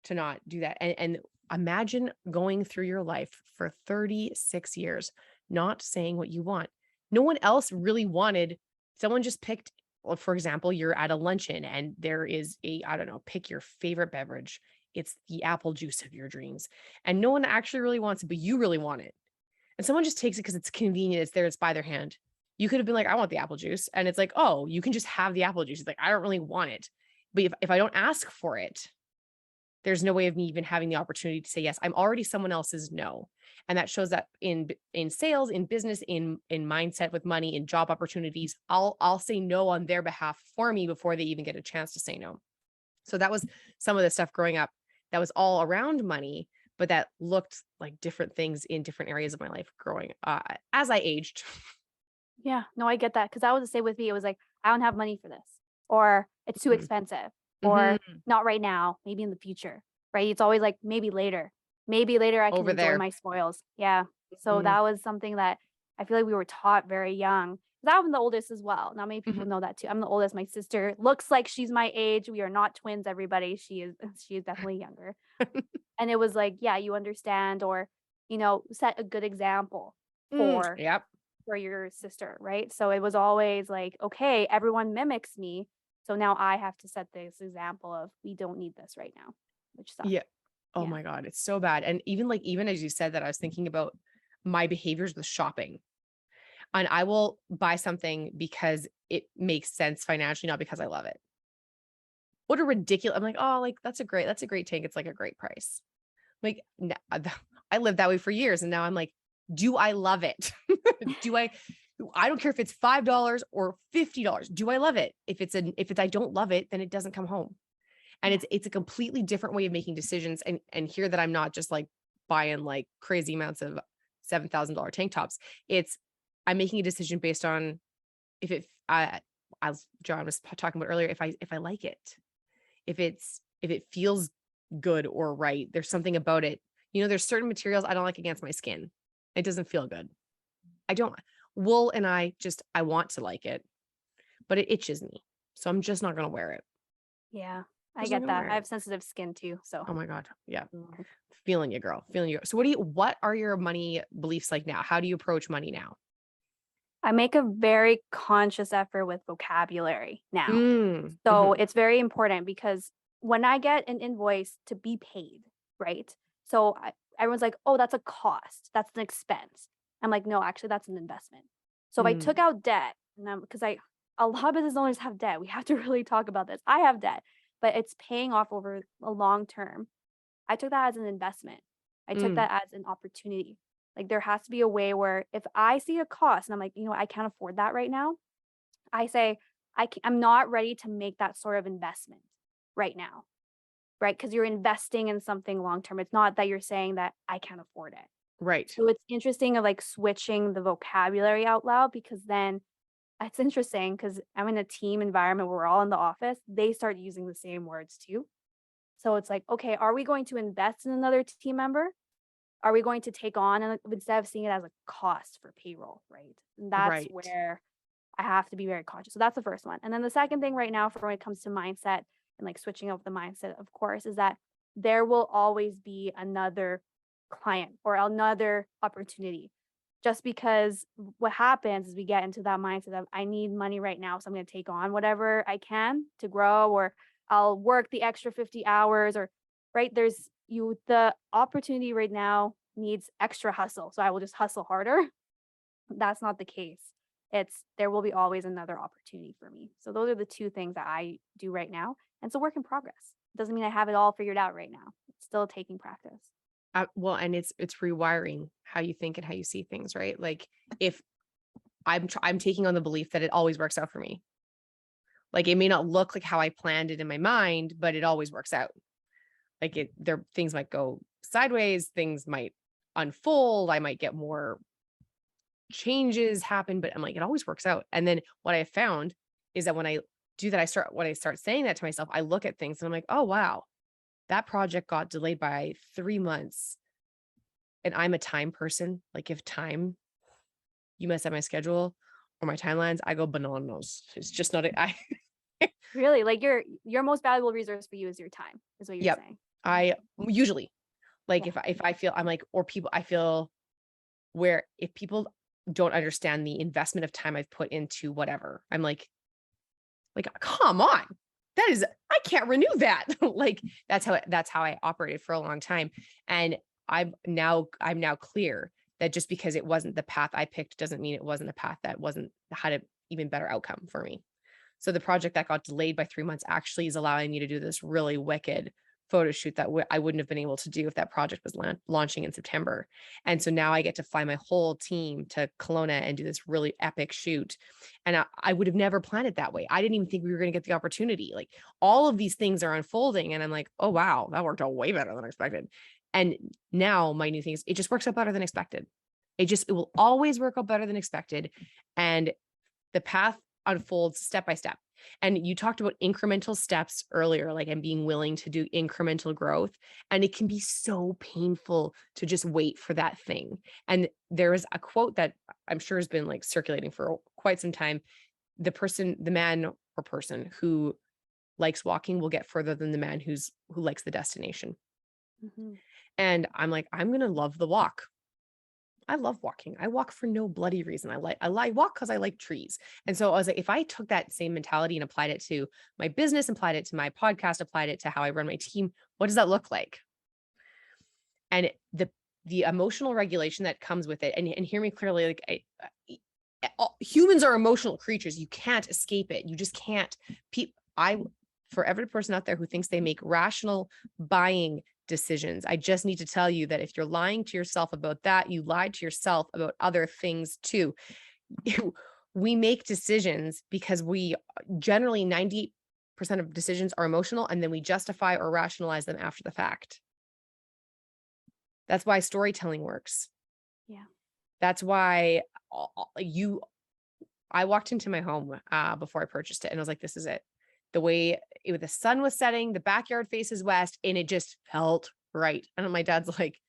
to not do that. And imagine going through your life for 36 years, not saying what you want. No one else really wanted, someone just picked, well, for example, you're at a luncheon and there is I don't know, pick your favorite beverage. It's the apple juice of your dreams. And no one actually really wants it, but you really want it. And someone just takes it because it's convenient. It's there, it's by their hand. You could have been like, I want the apple juice. And it's like, oh, you can just have the apple juice. It's like, I don't really want it. But if I don't ask for it, there's no way of me even having the opportunity to say yes. I'm already someone else's no. And that shows that in sales, in business, in mindset with money, in job opportunities, I'll say no on their behalf for me before they even get a chance to say no. So that was some of the stuff growing up that was all around money, but that looked like different things in different areas of my life growing as I aged. Yeah, no, I get that because that was the same with me. It was like, I don't have money for this, or it's too Mhm. expensive, or Mhm. not right now, maybe in the future, right? It's always like maybe later. Maybe later I can Over enjoy there. my spoils. Yeah. So Mhm. that was something that I feel like we were taught very young. 'Cause I'm the oldest as well. Not many Mhm. people know that too. I'm the oldest. My sister looks like she's my age. We are not twins, everybody. She is she is definitely younger. And it was like, yeah, you understand or, set a good example for Yep. your sister, right? So it was always like, okay, everyone mimics me. So now I have to set this example of we don't need this right now, which sucks. Yeah. Oh Yeah. my God, it's so bad. And even as you said that, I was thinking about my behaviors with shopping. And I will buy something because it makes sense financially, not because I love it. What a ridiculous. I'm like, oh, like that's a great take. It's like a great price. Like I lived that way for years. And now I'm like, do I love it? do I I don't care if it's $5 or $50. Do I love it? If it's I don't love it, then it doesn't come home. And it's a completely different way of making decisions. And here that I'm not just like buying like crazy amounts of $7,000 tank tops. I'm making a decision based on if as John was talking about earlier, if I like it, if it feels good or right, there's something about it. There's certain materials I don't like against my skin. It doesn't feel good. Wool and I want to like it, but it itches me. So I'm just not going to wear it. Yeah, I get that. I have sensitive skin too. So, oh my God. Yeah. Feeling you, girl. Feeling you. So what are your money beliefs like now? How do you approach money now? I make a very conscious effort with vocabulary now. So Mm-hmm. it's very important because when I get an invoice to be paid, right? So everyone's like, oh, that's a cost. That's an expense. I'm like, no, actually, that's an investment. So if I took out debt, and because a lot of business owners have debt, we have to really talk about this. I have debt, but it's paying off over a long term. I took that as an investment. I took that as an opportunity. Like there has to be a way where if I see a cost and I'm like, I can't afford that right now, I say, I'm not ready to make that sort of investment right now, right? Because you're investing in something long term. It's not that you're saying that I can't afford it. Right. So it's interesting of like switching the vocabulary out loud because then it's interesting because I'm in a team environment where we're all in the office. They start using the same words too. So it's like, okay, are we going to invest in another team member? Are we going to take on and instead of seeing it as a cost for payroll, right? And that's Right. where I have to be very conscious. So that's the first one. And then the second thing right now for when it comes to mindset and like switching up the mindset, of course, is that there will always be another client or another opportunity. Just because what happens is we get into that mindset of I need money right now, so I'm going to take on whatever I can to grow, or I'll work the extra 50 hours, or right the opportunity right now needs extra hustle, so I will just hustle harder. That's not the case. There will be always another opportunity for me. So those are the two things that I do right now. And it's a work in progress. Doesn't mean I have it all figured out right now. It's still taking practice. Well, and it's rewiring how you think and how you see things, right? Like if I'm taking on the belief that it always works out for me. Like it may not look like how I planned it in my mind, but it always works out. Like things might go sideways, things might unfold, I might get more changes happen, but I'm like, it always works out. And then what I found is that when I do that, when I start saying that to myself, I look at things and I'm like, oh, wow, that project got delayed by 3 months. And I'm a time person. Like if you mess up my schedule or my timelines, I go bananas. It's just not, Really? Like your most valuable resource for you is your time, is what you're yep. saying. I usually like Yeah. if I feel I'm like, or people, I feel where if people don't understand the investment of time I've put into whatever, I'm like, come on, I can't renew that. Like that's how I operated for a long time. And I'm now clear that just because it wasn't the path I picked doesn't mean it wasn't a path that had an even better outcome for me. So the project that got delayed by 3 months actually is allowing me to do this really wicked photo shoot that I wouldn't have been able to do if that project was launching in September. And so now I get to fly my whole team to Kelowna and do this really epic shoot. And I would have never planned it that way. I didn't even think we were going to get the opportunity. Like all of these things are unfolding. And I'm like, oh, wow, that worked out way better than expected. And now my new thing is it just works out better than expected. It will always work out better than expected. And the path unfolds step by step. And you talked about incremental steps earlier, like, and being willing to do incremental growth. And it can be so painful to just wait for that thing. And there is a quote that I'm sure has been like circulating for quite some time. The man or person who likes walking will get further than the man who likes the destination. Mm-hmm. And I'm like, I'm going to love the walk. I love walking. I walk for no bloody reason. I walk because I like trees. And so I was like, if I took that same mentality and applied it to my business, applied it to my podcast, applied it to how I run my team, what does that look like? And the emotional regulation that comes with it, and hear me clearly, like humans are emotional creatures. You can't escape it. You just can't. For every person out there who thinks they make rational buying decisions, I just need to tell you that if you're lying to yourself about that, you lied to yourself about other things too. we make decisions because we generally 90% of decisions are emotional, and then we justify or rationalize them after the fact. That's why storytelling works. Yeah. That's why I walked into my home before I purchased it, and I was like, this is it. The sun was setting, the backyard faces west, and it just felt right. And my dad's like,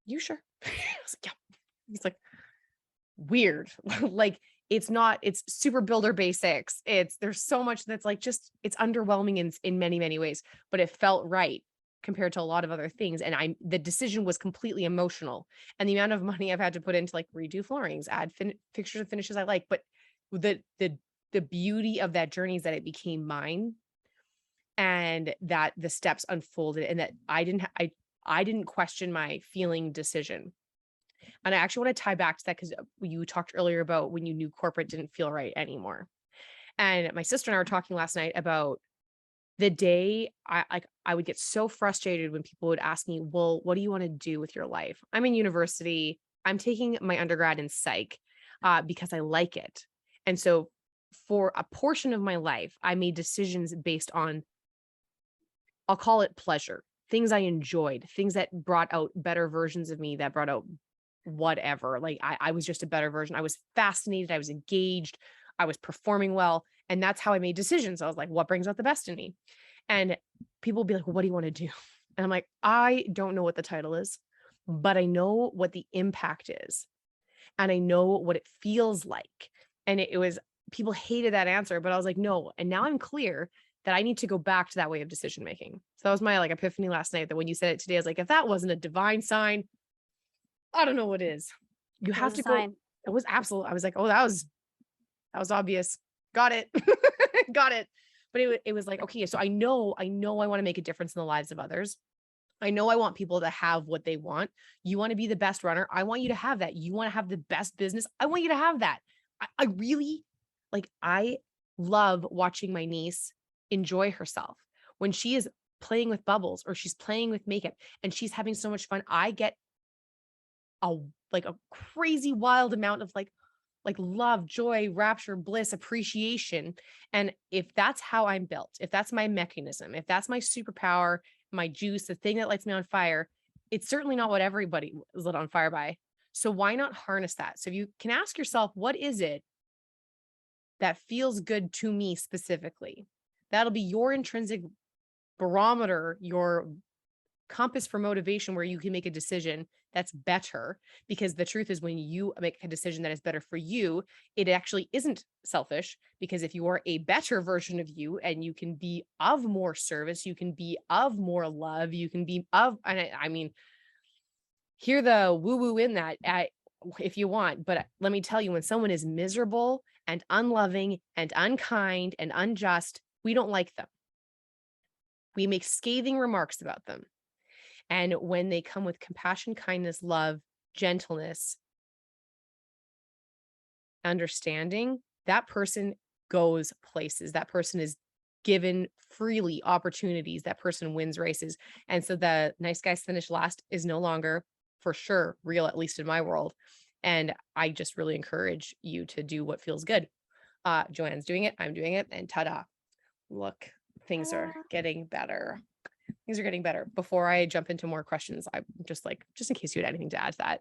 you sure? I was like, yeah. He's like, weird. Like, it's super builder basics. There's so much that's like, it's underwhelming in many, many ways, but it felt right compared to a lot of other things. And the decision was completely emotional, and the amount of money I've had to put into like redo floorings, add fixtures and finishes I like, but the beauty of that journey is that it became mine, and that the steps unfolded, and that I didn't question my feeling decision. And I actually want to tie back to that because you talked earlier about when you knew corporate didn't feel right anymore. And my sister and I were talking last night about the day I would get so frustrated when people would ask me, well, what do you want to do with your life? I'm in university. I'm taking my undergrad in psych because I like it. And so for a portion of my life, I made decisions based on, I'll call it pleasure, things I enjoyed, things that brought out better versions of me, that brought out whatever. Like I was just a better version. I was fascinated. I was engaged. I was performing well. And that's how I made decisions. I was like, what brings out the best in me? And people will be like, well, what do you want to do? And I'm like, I don't know what the title is, but I know what the impact is. And I know what it feels like. And it was, people hated that answer, but I was like, no. And now I'm clear that I need to go back to that way of decision making. So that was my like epiphany last night, that when you said it today, I was like, if that wasn't a divine sign, I don't know what is. You It have was a to go. sign. It was absolute. I was like, oh, that was obvious. Got it. Got it. But it was like, okay, so I know I want to make a difference in the lives of others. I know I want people to have what they want. You want to be the best runner. I want you to have that. You want to have the best business. I want you to have that. I really I love watching my niece enjoy herself when she is playing with bubbles or she's playing with makeup and she's having so much fun. I get a a crazy wild amount of love, joy, rapture, bliss, appreciation. And if that's how I'm built, if that's my mechanism, if that's my superpower, my juice, the thing that lights me on fire, it's certainly not what everybody is lit on fire by. So why not harness that? So if you can ask yourself, what is it that feels good to me specifically? That'll be your intrinsic barometer, your compass for motivation, where you can make a decision that's better. Because the truth is, when you make a decision that is better for you, it actually isn't selfish, because if you are a better version of you and you can be of more service, you can be of more love, you can be of, and I mean, hear the woo woo in that if you want, but let me tell you, when someone is miserable and unloving and unkind and unjust, we don't like them. We make scathing remarks about them. And when they come with compassion, kindness, love, gentleness, understanding, that person goes places. That person is given freely opportunities. That person wins races. And so the nice guys finish last is no longer, for sure, real, at least in my world. And I just really encourage you to do what feels good. Joanne's doing it. I'm doing it. And ta-da. Look, things are Ta-da. getting better. Things are getting better. Before I jump into more questions, I just in case you had anything to add to that,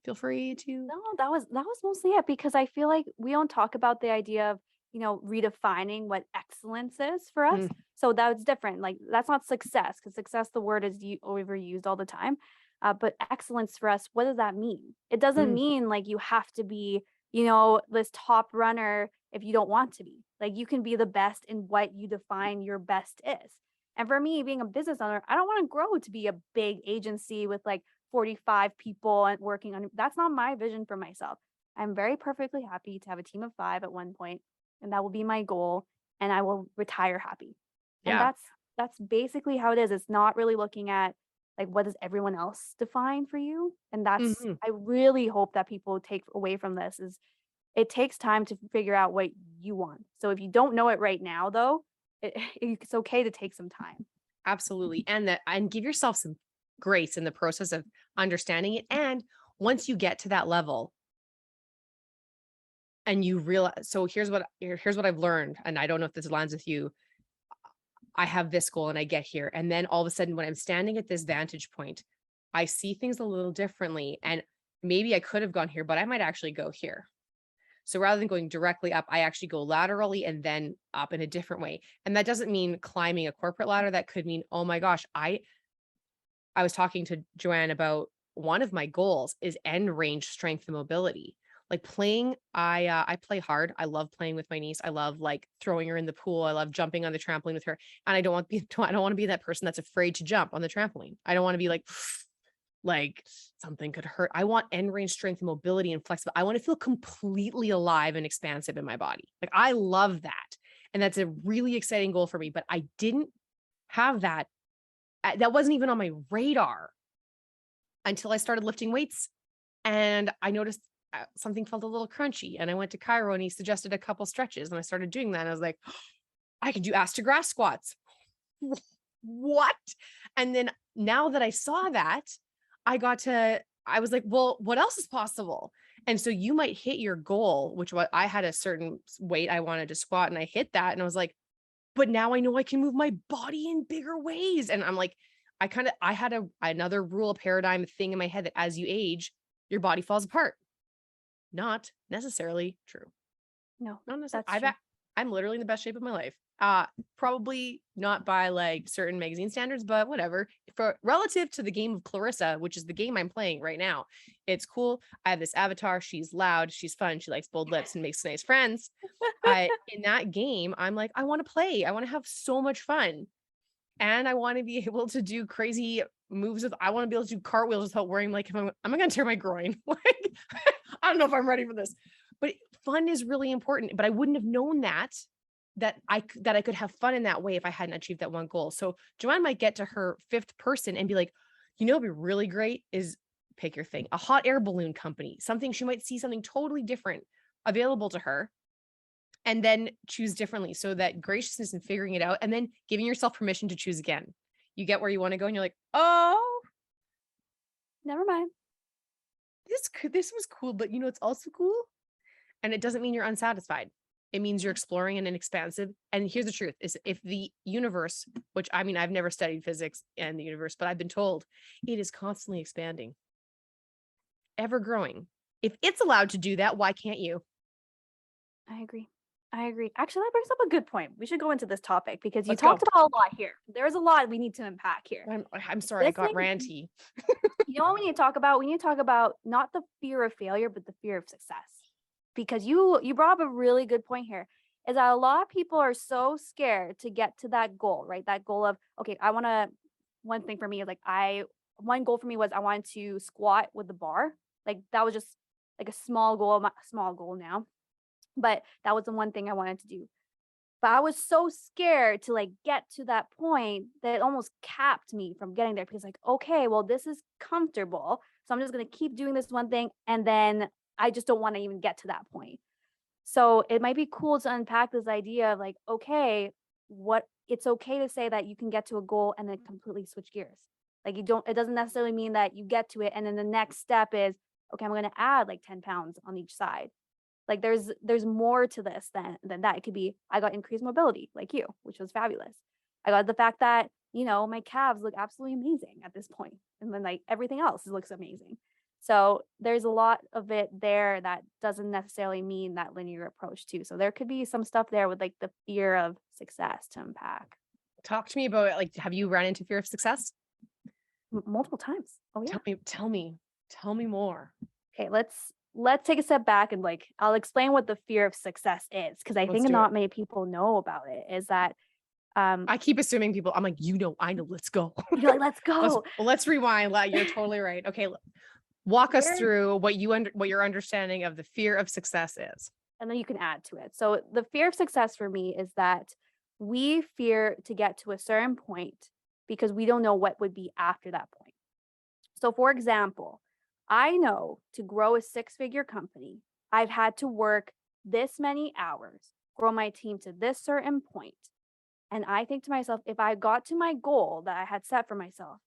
feel free to. No, that was mostly it, because I feel like we don't talk about the idea of, redefining what excellence is for us. Mm, So that's different. Like, that's not success, because success, the word is overused all the time. But excellence for us, what does that mean? It doesn't mm, mean like you have to be, this top runner if you don't want to be. Like, you can be the best in what you define your best is. And for me, being a business owner, I don't want to grow to be a big agency with like 45 people and working on. That's not my vision for myself. I'm very perfectly happy to have a team of 5 at one point, and that will be my goal, and I will retire happy. And yeah. that's basically how it is. It's not really looking at like, what does everyone else define for you? And that's, Mhm. I really hope that people take away from this is, it takes time to figure out what you want. So if you don't know it right now, though, it's okay to take some time. Absolutely. And give yourself some grace in the process of understanding it. And once you get to that level, and you realize, so here's what I've learned, and I don't know if this aligns with you. I have this goal and I get here. And then all of a sudden, when I'm standing at this vantage point, I see things a little differently. And maybe I could have gone here, but I might actually go here. So rather than going directly up, I actually go laterally and then up in a different way. And that doesn't mean climbing a corporate ladder. That could mean, oh my gosh, I was talking to Joanne about one of my goals is end range strength and mobility. Like playing, I play hard. I love playing with my niece. I love like throwing her in the pool. I love jumping on the trampoline with her. And I don't want to be that person that's afraid to jump on the trampoline. I don't want to be like something could hurt. I want end range strength and mobility and flexible. I want to feel completely alive and expansive in my body. Like I love that. And that's a really exciting goal for me, but I didn't have that. That wasn't even on my radar until I started lifting weights, and I noticed something felt a little crunchy, and I went to Cairo and he suggested a couple stretches and I started doing that. And I was like, I can do ass to grass squats. What? And then now that I saw that, I was like, well, what else is possible? And so you might hit your goal, which what I had a certain weight I wanted to squat and I hit that. And I was like, but now I know I can move my body in bigger ways. And I'm like, I had another rule, paradigm thing in my head that as you age, your body falls apart. Not necessarily true. No, Not necessarily. that's true. I'm literally in the best shape of my life. Probably not by like certain magazine standards, but whatever. For relative to the game of Clarissa, which is the game I'm playing right now, it's cool. I have this avatar. She's loud. She's fun. She likes bold lips and makes nice friends. In that game, I'm like, I want to play. I want to have so much fun. And I want to be able to do crazy moves I want to be able to do cartwheels without worrying like if I'm going to tear my groin. Like, I don't know if I'm ready for this, but fun is really important. But I wouldn't have known that I could have fun in that way if I hadn't achieved that one goal. So Joanne might get to her fifth person and be like, it'd be really great is pick your thing, a hot air balloon company, something she might see something totally different available to her, and then choose differently. So that graciousness and figuring it out and then giving yourself permission to choose again. You get where you want to go and you're like, oh, Never mind. this was cool, but it's also cool. And it doesn't mean you're unsatisfied. It means you're exploring and expansive. And here's the truth is if the universe, which I mean, I've never studied physics and the universe, but I've been told it is constantly expanding, ever growing. If it's allowed to do that, why can't you? I agree. Actually, that brings up a good point. We should go into this topic because you Let's talked go. about a lot here. There's a lot we need to unpack here. I'm sorry, I got Listening- ranty. You know what we need to talk about? We need to talk about not the fear of failure, but the fear of success. Because you brought up a really good point here, is that a lot of people are so scared to get to that goal, right? That goal of, okay, one thing for me is one goal for me was I wanted to squat with the bar. Like that was just like a small goal now. But that was the one thing I wanted to do. But I was so scared to get to that point that it almost capped me from getting there because okay, well, this is comfortable. So I'm just going to keep doing this one thing. And then I just don't want to even get to that point. So it might be cool to unpack this idea of okay, it's okay to say that you can get to a goal and then completely switch gears. It doesn't necessarily mean that you get to it. And then the next step is, okay, I'm going to add 10 pounds on each side. There's more to this than that. It could be, I got increased mobility like you, which was fabulous. I got the fact that, my calves look absolutely amazing at this point. And then everything else looks amazing. So there's a lot of it there that doesn't necessarily mean that linear approach too. So there could be some stuff there with the fear of success to unpack. Talk to me about have you run into fear of success? Multiple times. Oh yeah. Tell me more. Okay, let's take a step back and I'll explain what the fear of success is because I think not many people know about it. Is that I keep assuming people. I'm like, I know. Let's go. you're like, let's go. Let's rewind. You're totally right. Okay, walk us through what your understanding of the fear of success is, and then you can add to it. So the fear of success for me is that we fear to get to a certain point because we don't know what would be after that point. So, for example, I know to grow a 6-figure company, I've had to work this many hours, grow my team to this certain point. And I think to myself, if I got to my goal that I had set for myself,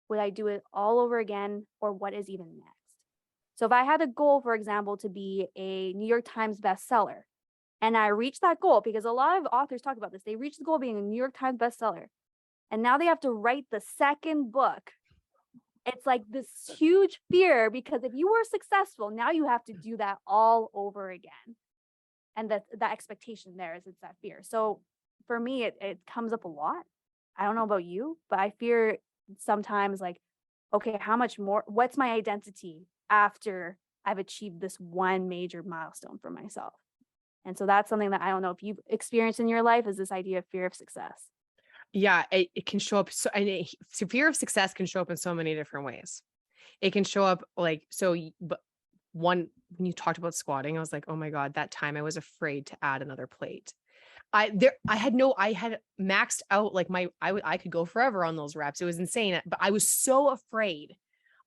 would I do it all over again or what is even next? So if I had a goal, for example, to be a New York Times bestseller, and I reached that goal, because a lot of authors talk about this, they reach the goal of being a New York Times bestseller, and now they have to write the second book. It's like this huge fear, because if you were successful, now you have to do that all over again. And that expectation there is, it's that fear. So for me, it comes up a lot. I don't know about you, but I fear sometimes, like, okay, how much more, what's my identity after I've achieved this one major milestone for myself? And so that's something that I don't know if you've experienced in your life, is this idea of fear of success. Yeah, it can show up. So fear of success can show up in so many different ways. It can show up like, but when you talked about squatting, I was like, oh my God, that time I was afraid to add another plate. I had maxed out, like I could go forever on those reps. It was insane, but I was so afraid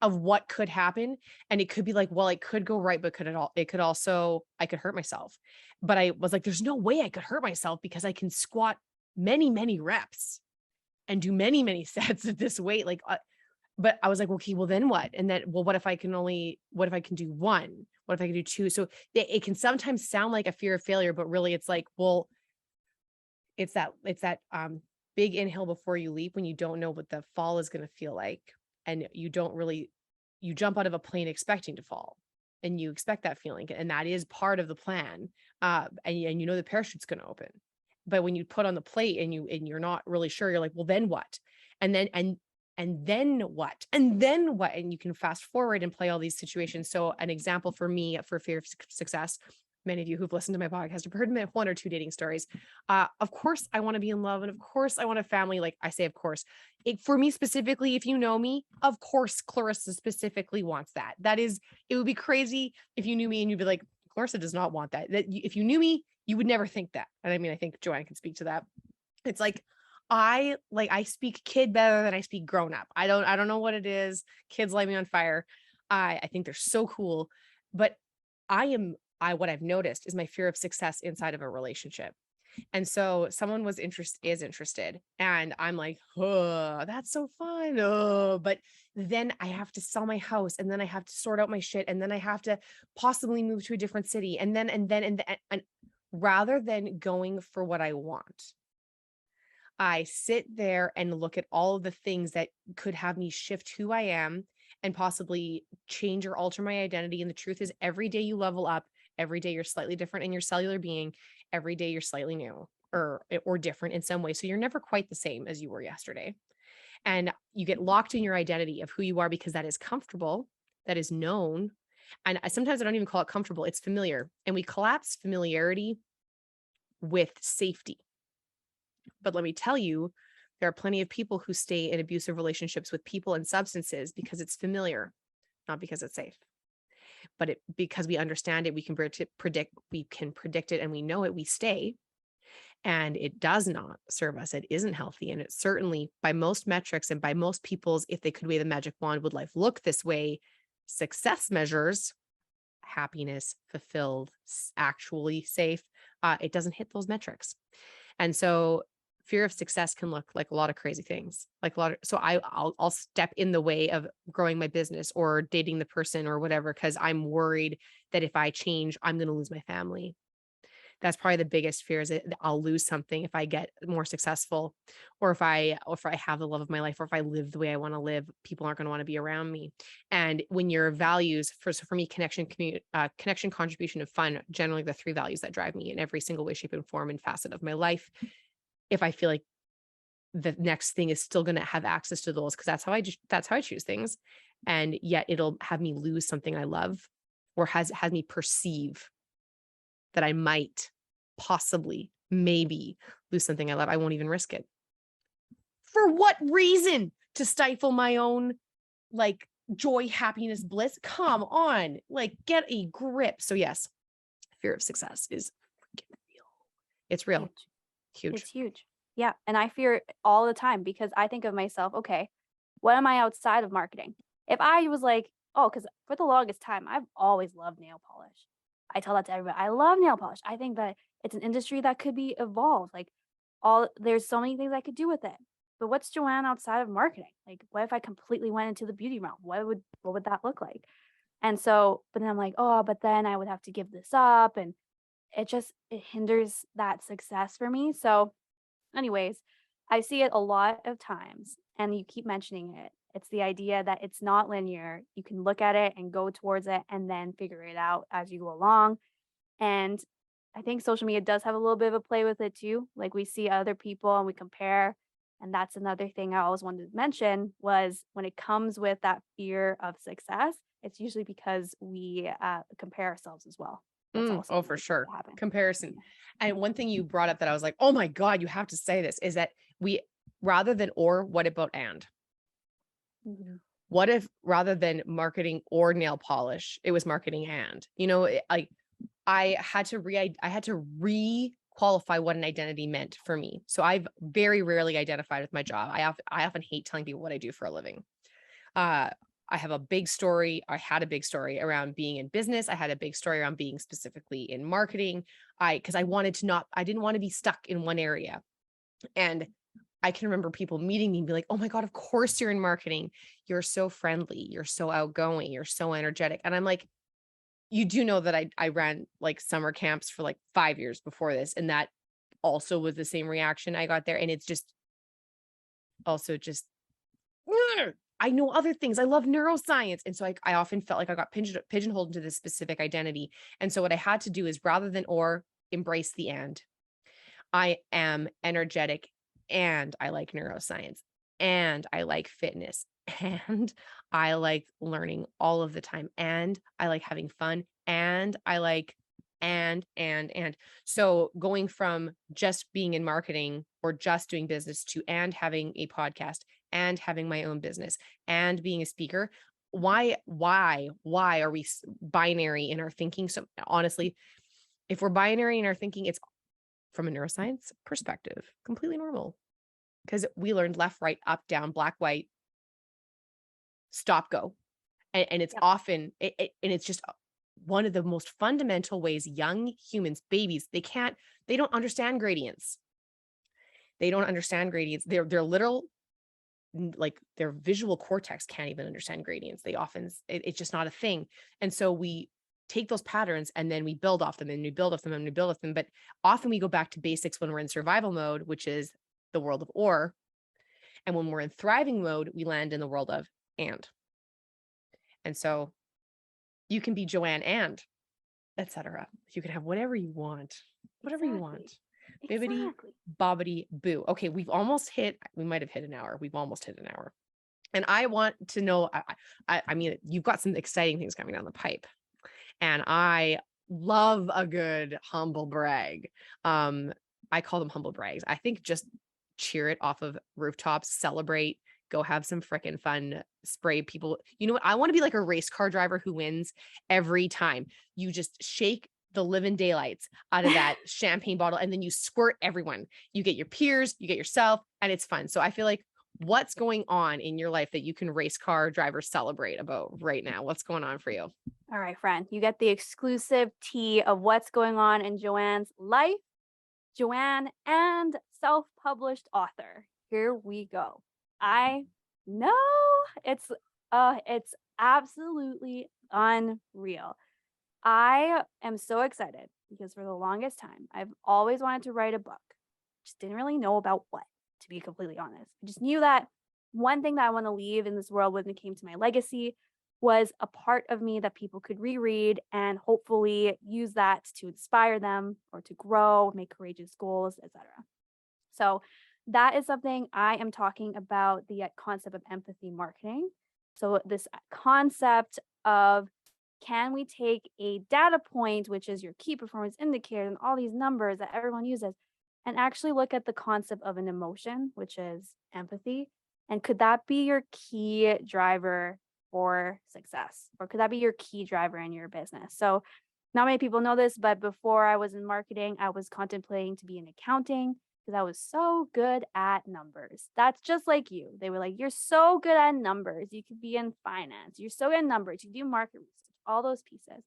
of what could happen. And it could be like, well, it could go right, but it could also, I could hurt myself. But I was like, there's no way I could hurt myself, because I can squat many, many reps and do many, many sets at this weight. But I was like, okay, well then what? And then, well, what if I can do one? What if I can do two? So it can sometimes sound like a fear of failure, but really it's like, well, it's that big inhale before you leap, when you don't know what the fall is going to feel like. And you jump out of a plane expecting to fall, and you expect that feeling. And that is part of the plan. And you know, the parachute's going to open, but when you put on the plate and you're not really sure, you're like, well, then what? And then then what? And then what? And you can fast forward and play all these situations. So an example for me for fear of success, many of you who've listened to my podcast have heard one or two dating stories. Of course, I want to be in love. And of course, I want a family. Like I say, of course, for me specifically, if you know me, of course, Clarissa specifically wants that. It would be crazy if you knew me and you'd be like, Clarissa does not want that. If you knew me, you would never think that. And I mean, I think Joanne can speak to that. It's like, I speak kid better than I speak grown up. I don't know what it is. Kids light me on fire. I think they're so cool, but what I've noticed is my fear of success inside of a relationship. And so someone is interested, and I'm like, oh, that's so fun. Oh, but then I have to sell my house, and then I have to sort out my shit, and then I have to possibly move to a different city. And rather than going for what I want, I sit there and look at all of the things that could have me shift who I am and possibly change or alter my identity. And the truth is, every day you level up, every day you're slightly different in your cellular being, every day you're slightly new or different in some way. So you're never quite the same as you were yesterday. And you get locked in your identity of who you are, because that is comfortable, that is known. And sometimes I don't even call it comfortable, it's familiar. And we collapse familiarity with safety. But let me tell you, there are plenty of people who stay in abusive relationships with people and substances because it's familiar, not because it's safe. But because we understand it, we can predict it, and we know it, we stay. And it does not serve us. It isn't healthy. And it certainly, by most metrics and by most people's, if they could wave the magic wand, would life look this way, success measures, happiness, fulfilled, actually safe, it doesn't hit those metrics. And so fear of success can look like a lot of crazy things, so I'll step in the way of growing my business or dating the person or whatever, because I'm worried that if I change, I'm going to lose my family. That's probably the biggest fear, is that I'll lose something if I get more successful, or if I have the love of my life, or if I live the way I want to live, people aren't going to want to be around me. And when your values, for me, connection, contribution, and fun, generally the three values that drive me in every single way, shape, and form and facet of my life. If I feel like the next thing is still going to have access to those, because that's how I choose things, and yet it'll have me lose something I love, or has me perceive that I might possibly maybe lose something I love, I won't even risk it. For what reason? To stifle my own like joy, happiness, bliss? Come on, like get a grip. So yes, fear of success is freaking real. It's real. Huge. It's huge. Yeah. And I fear it all the time, because I think of myself, okay, what am I outside of marketing? If I was like, oh, because for the longest time, I've always loved nail polish. I tell that to everybody. I love nail polish. I think that it's an industry that could be evolved. Like there's so many things I could do with it. But what's Joanne outside of marketing? Like, what if I completely went into the beauty realm? What would that look like? And so, but then I'm like, oh, but then I would have to give this up. And it hinders that success for me. So, anyways, I see it a lot of times, and you keep mentioning it. It's the idea that it's not linear. You can look at it and go towards it and then figure it out as you go along. And I think social media does have a little bit of a play with it too. Like we see other people and we compare. And that's another thing I always wanted to mention was when it comes with that fear of success, it's usually because we compare ourselves as well. That's also Oh, for another thing sure. that happens. Comparison. Yeah. And one thing you brought up that I was like, oh my God, you have to say this is that we, rather than or, what about and? Mhm. What if rather than marketing or nail polish, it was marketing and, like I had to re-qualify what an identity meant for me. So I've very rarely identified with my job. I often hate telling people what I do for a living. Uh, I have a big story. I had a big story around being in business. I had a big story around being specifically in marketing. Because I didn't want to be stuck in one area. And I can remember people meeting me and be like, oh my God, of course you're in marketing. You're so friendly. You're so outgoing. You're so energetic. And I'm like, you do know that I ran like summer camps for like 5 years before this. And that also was the same reaction I got there. And it's just also just, I know other things. I love neuroscience. And so I often felt like I got pigeonholed into this specific identity. And so what I had to do is rather than or, embrace the and. I am energetic and I like neuroscience and I like fitness and I like learning all of the time and I like having fun and I like and. So going from just being in marketing or just doing business to and having a podcast and having my own business and being a speaker, why are we binary in our thinking? So honestly, if we're binary in our thinking, it's from a neuroscience perspective, completely normal because we learned left, right, up, down, black, white, stop, go. And it's Yep. often, and it's just one of the most fundamental ways young humans, babies, they don't understand gradients. They don't understand gradients. They're literal, like their visual cortex can't even understand gradients. It's just not a thing. And so we take those patterns and then we build off them and we build off them and we build off them. But often we go back to basics when we're in survival mode, which is the world of or. And when we're in thriving mode, we land in the world of and. And so you can be Joanne and, etc. You can have whatever you want, whatever you Exactly. want. Bibbity, Exactly. bobbity, boo. Okay, we might have hit an hour. We've almost hit an hour. And I want to know, I mean, you've got some exciting things coming down the pipe. And I love a good humble brag. I call them humble brags. I think just cheer it off of rooftops, celebrate, go have some freaking fun, spray people. You know what? I want to be like a race car driver who wins every time. You just shake the living daylights out of that champagne bottle and then you squirt everyone. You get your peers, you get yourself, and it's fun. So I feel like what's going on in your life that you can race car drivers celebrate about right now? What's going on for you? All right, friend, you get the exclusive tea of what's going on in Joanne's life. Joanne and self-published author. Here we go. I know it's absolutely unreal. I am so excited because for the longest time, I've always wanted to write a book. Just didn't really know about what, to be completely honest. I just knew that one thing that I want to leave in this world when it came to my legacy was a part of me that people could reread and hopefully use that to inspire them or to grow, make courageous goals, etc. So that is something I am talking about the concept of empathy marketing. So this concept of can we take a data point, which is your key performance indicator and all these numbers that everyone uses, and actually look at the concept of an emotion, which is empathy? And could that be your key driver for success? Or could that be your key driver in your business? So, not many people know this, but before I was in marketing, I was contemplating to be in accounting because I was so good at numbers. That's just like you. They were like, you're so good at numbers. You could be in finance. You're so good at numbers. You do market research, all those pieces.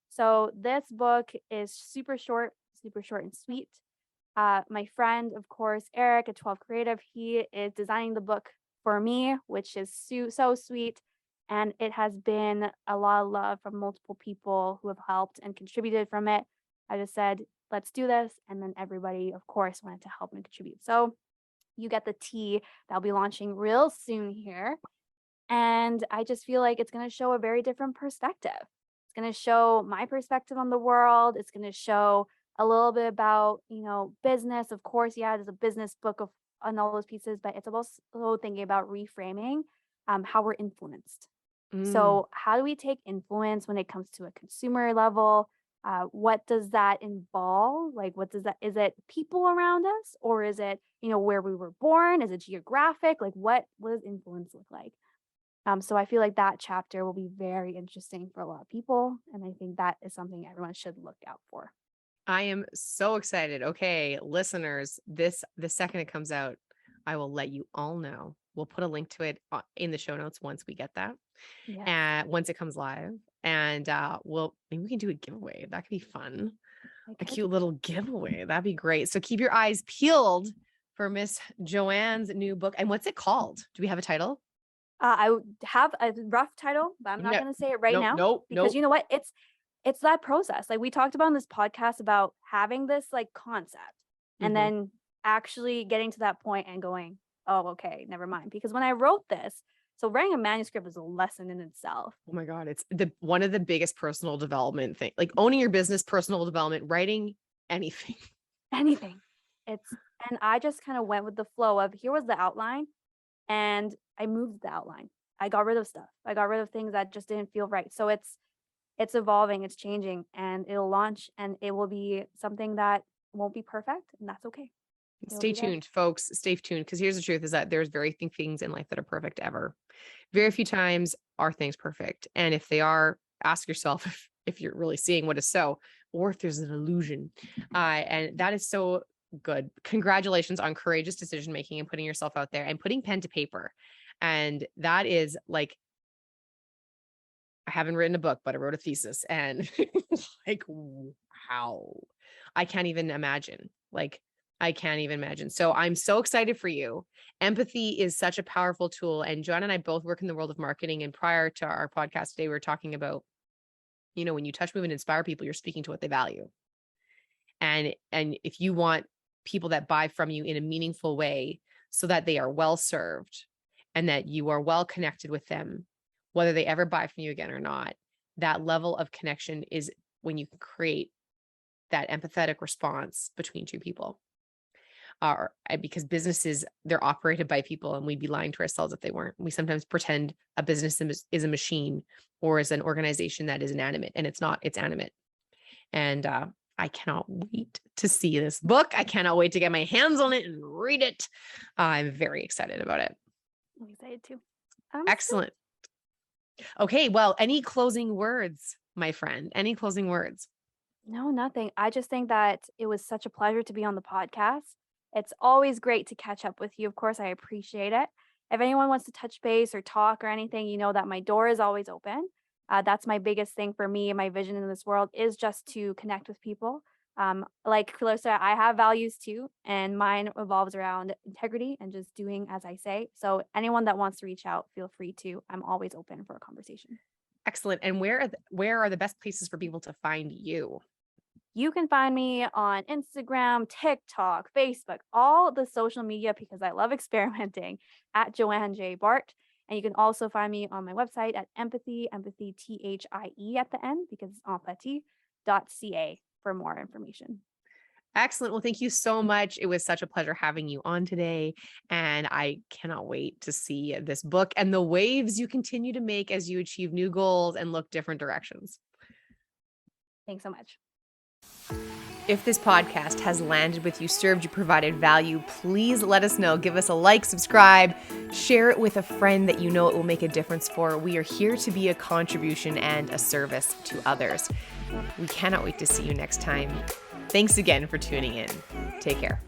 So this book is super short and sweet. My friend, of course, Eric at 12 Creative, he is designing the book for me, which is so sweet. And it has been a lot of love from multiple people who have helped and contributed from it. I just said, let's do this. And then everybody, of course, wanted to help and contribute. So you get the tea that'll be launching real soon here. And I just feel like it's going to show a very different perspective. It's going to show my perspective on the world. It's going to show a little bit about, business. Of course, yeah, there's a business book of on all those pieces, but it's also thinking about reframing how we're influenced. Mm. So, how do we take influence when it comes to a consumer level? What does that involve? Like, what does that, is it people around us, or is it, where we were born? Is it geographic? Like, what does influence look like? So I feel like that chapter will be very interesting for a lot of people. And I think that is something everyone should look out for. I am so excited. Okay, listeners, the second it comes out, I will let you all know. We'll put a link to it in the show notes once we get that, Yes. and once it comes live. And maybe we can do a giveaway. That could be fun. A cute little giveaway. That'd be great. So keep your eyes peeled for Miss Joanne's new book. And what's it called? Do we have a title? I would have a rough title, but I'm not No, going to say it right now nope. because you know what? It's that process. Like we talked about in this podcast about having this like concept and Mhm. then actually getting to that point and going, oh, okay, never mind. Because when I wrote this, so writing a manuscript is a lesson in itself. Oh my God. It's one of the biggest personal development thing, like owning your business, personal development, writing anything. Anything. And I just kind of went with the flow of here was the outline and I moved the outline. I got rid of stuff. I got rid of things that just didn't feel right. So it's evolving, it's changing, and it'll launch and it will be something that won't be perfect, and that's okay. Stay tuned, folks. Stay tuned. Because here's the truth is that there's very few things in life that are perfect ever. Very few times are things perfect. And if they are, ask yourself if you're really seeing what is so, or if there's an illusion. And that is so good. Congratulations on courageous decision making and putting yourself out there and putting pen to paper. And that is like, I haven't written a book, but I wrote a thesis, and like, how? I can't even imagine. Like, I can't even imagine. So I'm so excited for you. Empathy is such a powerful tool. And Joanne and I both work in the world of marketing. And prior to our podcast today, we were talking about, when you touch, move, and inspire people, you're speaking to what they value. And if you want people that buy from you in a meaningful way so that they are well served and that you are well connected with them, whether they ever buy from you again or not, that level of connection is when you can create that empathetic response between two people. Because businesses, they're operated by people, and we'd be lying to ourselves if they weren't. We sometimes pretend a business is a machine or is an organization that is inanimate, and it's not, it's animate. And I cannot wait to see this book. I cannot wait to get my hands on it and read it. I'm very excited about it. I'm excited too. Excellent. Okay, well, any closing words, my friend? Any closing words? No, nothing. I just think that it was such a pleasure to be on the podcast. It's always great to catch up with you. Of course, I appreciate it. If anyone wants to touch base or talk or anything, you know that my door is always open. That's my biggest thing for me. My vision in this world is just to connect with people. Like Clarissa, I have values too, and mine revolves around integrity and just doing as I say. So anyone that wants to reach out, feel free to. I'm always open for a conversation. Excellent. And where are the best places for people to find you? You can find me on Instagram, TikTok, Facebook, all the social media because I love experimenting at Joanne J. Bart. And you can also find me on my website at empathy THIE at the end because it's empathie.ca for more information. Excellent. Well, thank you so much. It was such a pleasure having you on today. And I cannot wait to see this book and the waves you continue to make as you achieve new goals and look different directions. Thanks so much. If this podcast has landed with you, served you, provided value, please let us know. Give us a like, subscribe, share it with a friend that you know it will make a difference for. We are here to be a contribution and a service to others. We cannot wait to see you next time. Thanks again for tuning in. Take care.